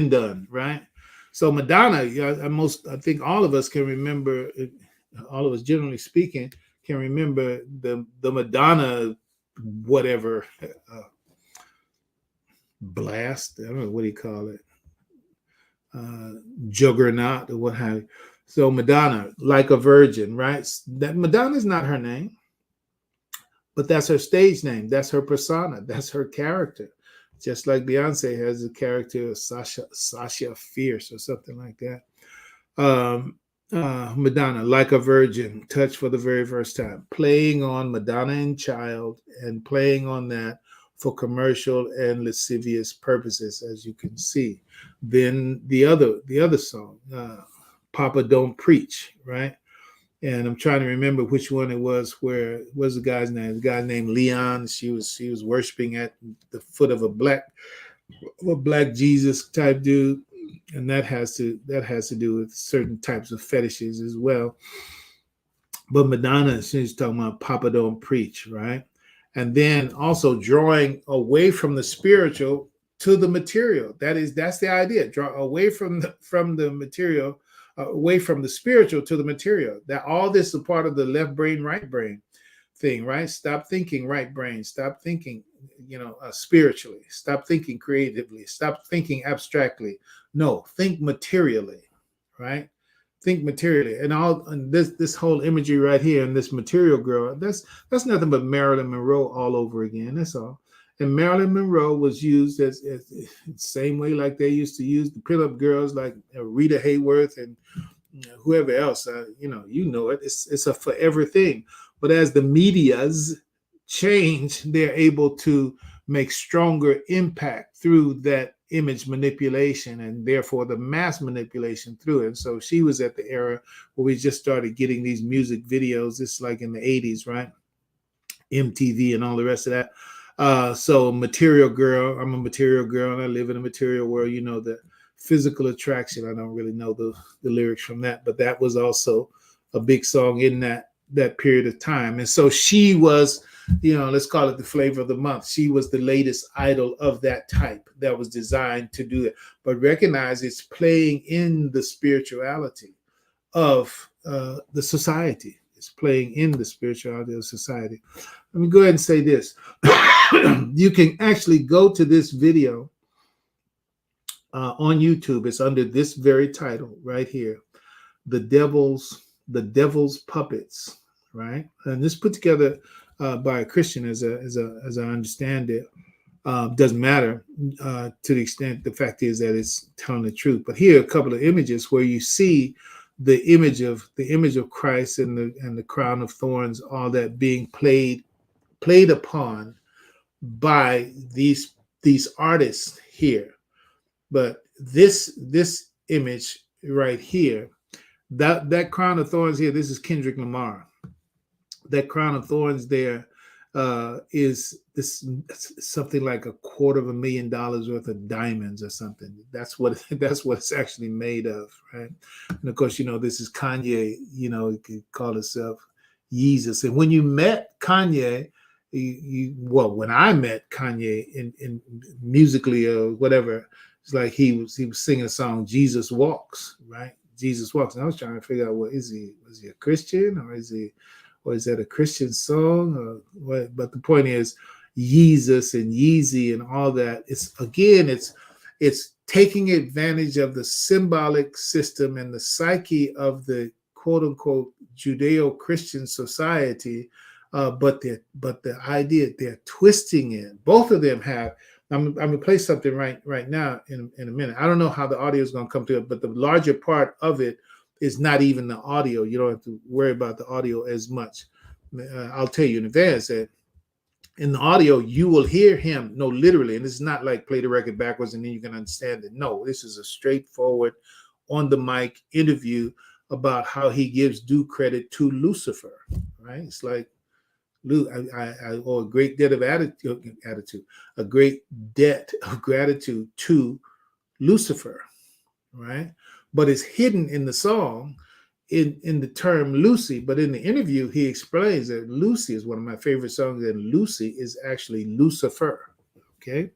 done, right? So Madonna, I think all of us can remember, all of us generally speaking can remember the Madonna whatever blast. I don't know what do you call it, juggernaut or what have you. So Madonna, like a virgin, right? That Madonna is not her name, but that's her stage name. That's her persona. That's her character. Just like Beyonce has a character of Sasha Fierce or something like that. Madonna, like a virgin, touched for the very first time, playing on Madonna and Child and playing on that for commercial and lascivious purposes, as you can see. Then the other song, Papa Don't Preach, right? And I'm trying to remember which one it was. Where was the guy's name? The guy named Leon. She was worshiping at the foot of a black Jesus type dude, and that has to do with certain types of fetishes as well. But Madonna, she's talking about Papa Don't Preach, right? And then also drawing away from the spiritual to the material. That's the idea. Draw away from the material, away from the spiritual to the material. That all this is a part of the left brain, right brain thing, right? Stop thinking right brain. Stop thinking, spiritually. Stop thinking creatively. Stop thinking abstractly. No, think materially, right? Think materially. And this whole imagery right here and this material girl, that's nothing but Marilyn Monroe all over again. That's all. And Marilyn Monroe was used as the same way like they used to use the pinup girls like Rita Hayworth and whoever else. You know it. It's a forever thing. But as the medias change, they're able to make stronger impact through that image manipulation and therefore the mass manipulation through it. And so she was at the era where we just started getting these music videos. This is like in the 80s, right? MTV and all the rest of that. So material girl, I'm a material girl and I live in a material world. The physical attraction. I don't really know the lyrics from that, but that was also a big song in that period of time. And so she was, let's call it the flavor of the month. She was the latest idol of that type that was designed to do it. But recognize it's playing in the spirituality of the society. It's playing in the spirituality of society. Let me go ahead and say this. You can actually go to this video on YouTube. It's under this very title right here, The Devil's Puppets, right? And this put together by a Christian as I understand it. Doesn't matter to the extent the fact is that it's telling the truth. But here are a couple of images where you see the image of Christ and the crown of thorns, all that being played upon by these artists here. But this image right here, that crown of thorns here, this is Kendrick Lamar. That crown of thorns there is this something like $250,000 worth of diamonds or something. That's what it's actually made of, right? And of course, this is Kanye. He could call himself Yeezus. And when you met Kanye, when I met Kanye in musically or whatever, it's like he was singing a song, Jesus Walks, right? Jesus Walks. And I was trying to figure out, was he a Christian, or is that a Christian song, or what? But the point is, Yeezus and Yeezy and all that. It's taking advantage of the symbolic system and the psyche of the quote unquote Judeo-Christian society. But the idea, they're twisting it. Both of them have. I'm gonna play something right now in a minute. I don't know how the audio is gonna come to it, but the larger part of it is not even the audio. You don't have to worry about the audio as much. I'll tell you in advance that in the audio you will hear him. No, literally, and it's not like play the record backwards and then you can understand it. No, this is a straightforward, on the mic interview about how he gives due credit to Lucifer. Right? It's like, I owe a great debt of attitude, a great debt of gratitude to Lucifer, right? But it's hidden in the song in the term Lucy. But in the interview, he explains that Lucy is one of my favorite songs, and Lucy is actually Lucifer. Okay.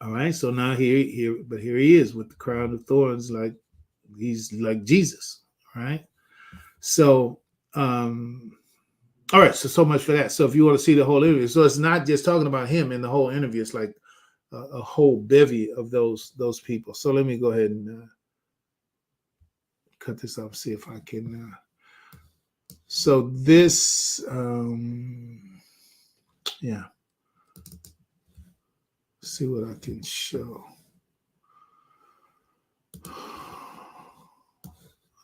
All right. So now here he is with the crown of thorns, like he's like Jesus. Right. So all right, so much for that. So if you want to see the whole interview, so it's not just talking about him in the whole interview. It's like a whole bevy of those people. So let me go ahead and cut this off. See if I can. So this, yeah. See what I can show.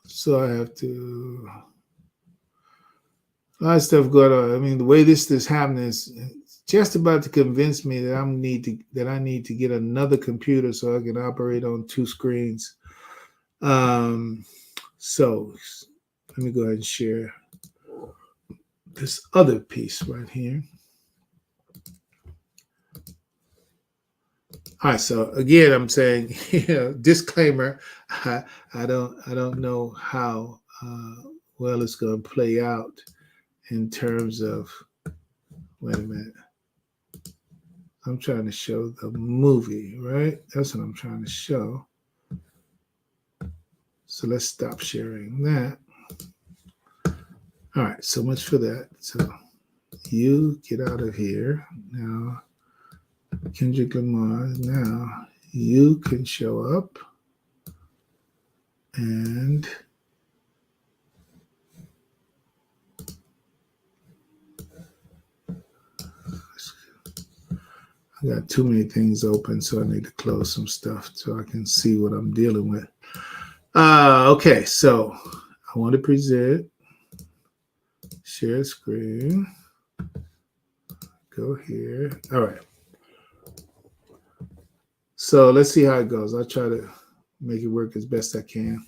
So I have to. A lot of stuff going on. I mean, the way this is happening is just about to convince me that I need to get another computer so I can operate on two screens. So let me go ahead and share this other piece right here. All right. So again, I'm saying, disclaimer. I don't know how well it's going to play out. In terms of, wait a minute, I'm trying to show the movie, right? That's what I'm trying to show. So let's stop sharing that. All right, so much for that. So you get out of here. Now, Kendrick Lamar, now you can show up and I got too many things open, so I need to close some stuff so I can see what I'm dealing with. Okay, so I want to present, share screen, go here. All right. So let's see how it goes. I'll try to make it work as best I can.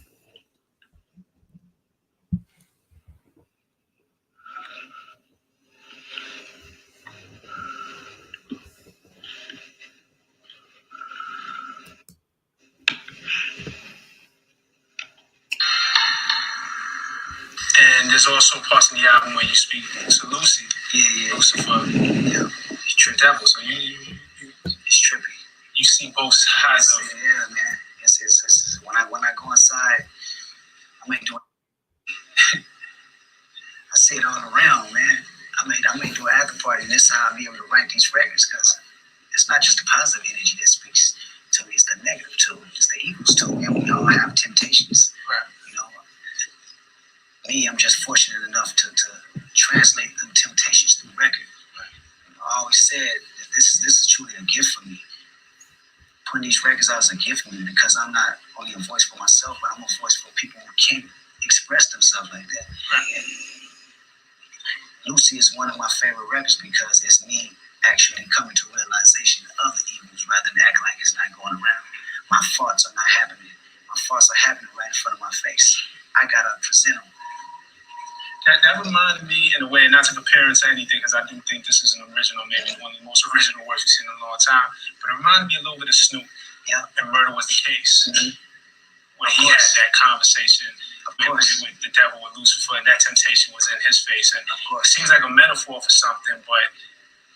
And there's also parts in the album where you speak to Lucy. Yeah. Lucifer. Yeah. He's tripped out. So it's trippy. You see both sides of it. Yeah, man. It's when I go inside, I do I say it all around, man. I may do an after party, and this is how I'll be able to write these records, because it's not just the positive energy that speaks to me, it's the negative too. It's the evils too. And we all have temptations. Right. Me, I'm just fortunate enough to translate the temptations to the record. Right. I always said that this is gift for me. Putting these records out is a gift for me because I'm not only a voice for myself, but I'm a voice for people who can't express themselves like that. And Lucy is one of my favorite records because it's me actually coming to realization of the evils rather than acting like it's not going around. My thoughts are not happening. My thoughts are happening right in front of my face. I gotta present them. That reminded me in a way, not to compare it to anything, because I do think this is an original, maybe one of the most original works we've seen in a long time, but it reminded me a little bit of Snoop. Yeah. And Murder Was the Case. Mm-hmm. Where he had that conversation with the devil, with Lucifer, and that temptation was in his face. And it seems like a metaphor for something, but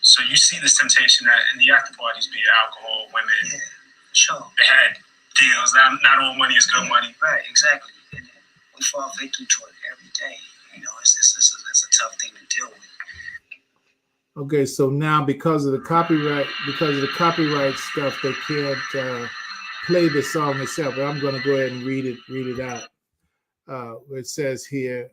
so you see this temptation that in the after parties, be it alcohol, women, sure, they had deals. Not all money is good money. Right, exactly. And we fall victim to it every day. You know, it's a tough thing to deal with. Okay, so now because of the copyright stuff, they can't play the song itself. But I'm going to go ahead and read it out. It says here,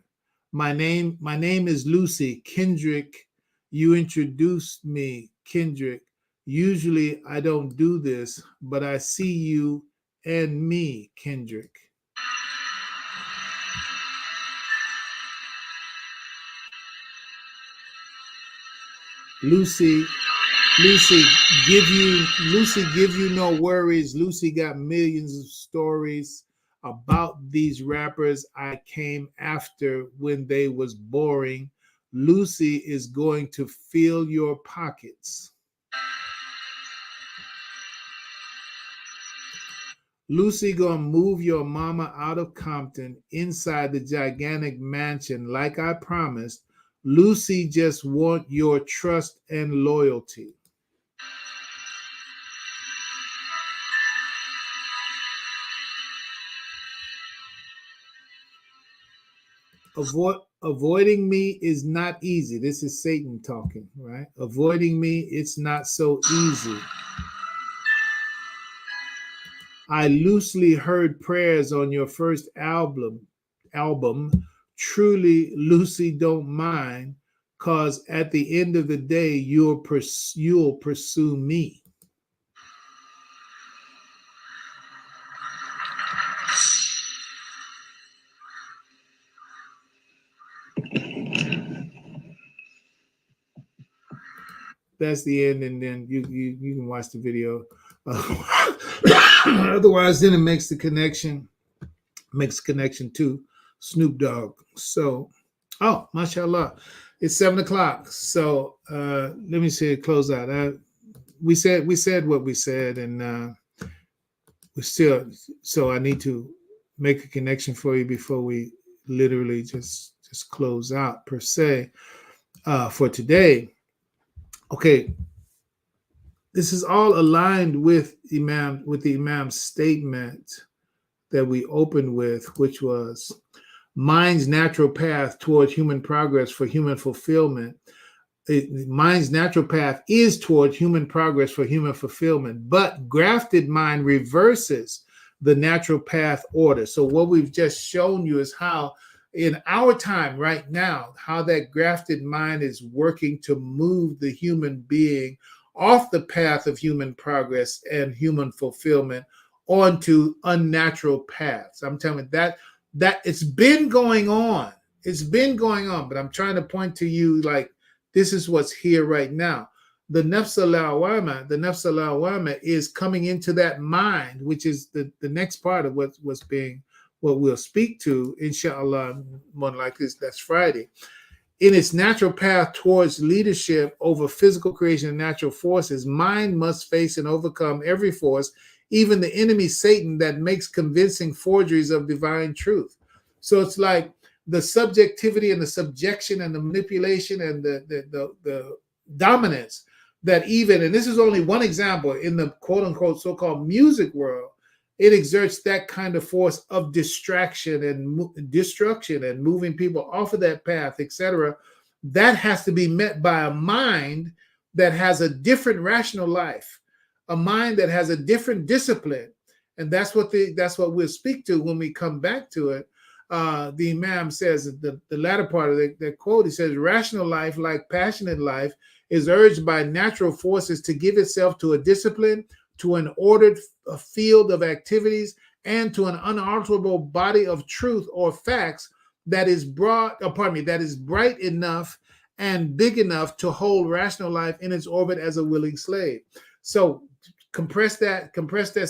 my name is Lucy Kendrick. You introduced me, Kendrick. Usually I don't do this, but I see you and me, Kendrick. Lucy give you no worries. Lucy got millions of stories about these rappers I came after when they was boring. Lucy is going to fill your pockets. Lucy gonna move your mama out of Compton inside the gigantic mansion like I promised. Lucy just want your trust and loyalty. Avoiding me is not easy. This is Satan talking, right? Avoiding me, it's not so easy. I loosely heard prayers on your first album. Truly, Lucy don't mind, cause at the end of the day, you'll pursue me. That's the end, and then you can watch the video. Otherwise, then it makes the connection to Snoop Dogg. So, mashallah, it's 7:00. So let me say close out. We said what we said, and we still. So I need to make a connection for you before we literally just close out per se for today. Okay, this is all aligned with the Imam's statement that we opened with, which was mind's natural path toward human progress for human fulfillment. Mind's natural path is toward human progress for human fulfillment, but grafted mind reverses the natural path order. So what we've just shown you is how in our time right now, how that grafted mind is working to move the human being off the path of human progress and human fulfillment onto unnatural paths. I'm telling you that it's been going on. It's been going on, but I'm trying to point to you like this is what's here right now. The nafs al-lawwama is coming into that mind, which is the next part of what we'll speak to, inshallah, more like this. That's Friday. In its natural path towards leadership over physical creation and natural forces, mind must face and overcome every force, even the enemy Satan that makes convincing forgeries of divine truth. So it's like the subjectivity and the subjection and the manipulation and the dominance that even, and this is only one example, in the quote unquote so-called music world, it exerts that kind of force of distraction and destruction and moving people off of that path, etc. That has to be met by a mind that has a different rational life, a mind that has a different discipline, and that's what we'll speak to when we come back to it. The Imam says the latter part of that quote. He says, "Rational life, like passionate life, is urged by natural forces to give itself to a discipline, to an ordered field of activities, and to an unalterable body of truth or facts that is that is bright enough and big enough to hold rational life in its orbit as a willing slave. So compress that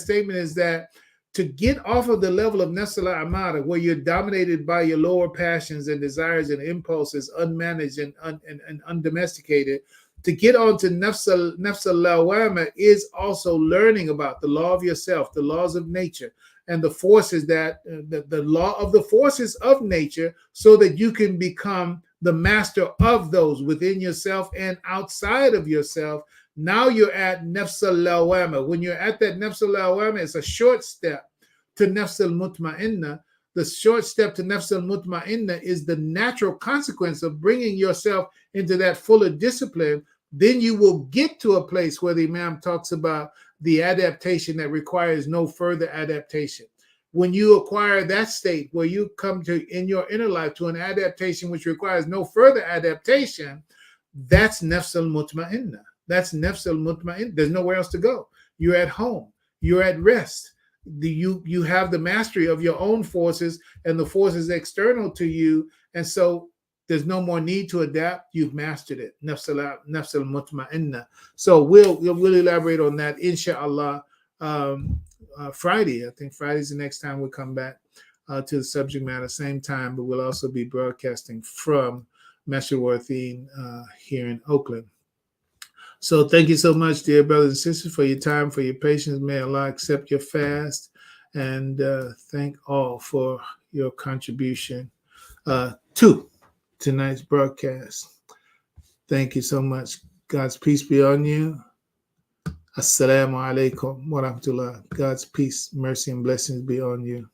statement is that to get off of the level of nafs al-amara, where you're dominated by your lower passions and desires and impulses, unmanaged and undomesticated, to get onto nafs al-lawama is also learning about the law of yourself, the laws of nature, and the forces that the law of the forces of nature, so that you can become the master of those within yourself and outside of yourself. Now you're at nafs al-lawama. When you're at that nafs al-lawama, it's a short step to nafs al-mutma'inna. The short step to nafs al-mutma'inna is the natural consequence of bringing yourself into that fuller discipline. Then you will get to a place where the Imam talks about the adaptation that requires no further adaptation. When you acquire that state where you come to in your inner life to an adaptation which requires no further adaptation, that's nafs al-mutma'inna. That's nafs al-mutma'inna. There's nowhere else to go. You're at home. You're at rest. You have the mastery of your own forces and the forces external to you. And so there's no more need to adapt. You've mastered it. Nafs al-mutma'inna. So we'll elaborate on that, inshallah, Friday. I think Friday's the next time we'll come back to the subject matter, same time, but we'll also be broadcasting from Masjid Wortheen here in Oakland. So thank you so much, dear brothers and sisters, for your time, for your patience. May Allah accept your fast, and thank all for your contribution to tonight's broadcast. Thank you so much. God's peace be on you. Assalamu alaikum wa rahmatullah. God's peace, mercy, and blessings be on you.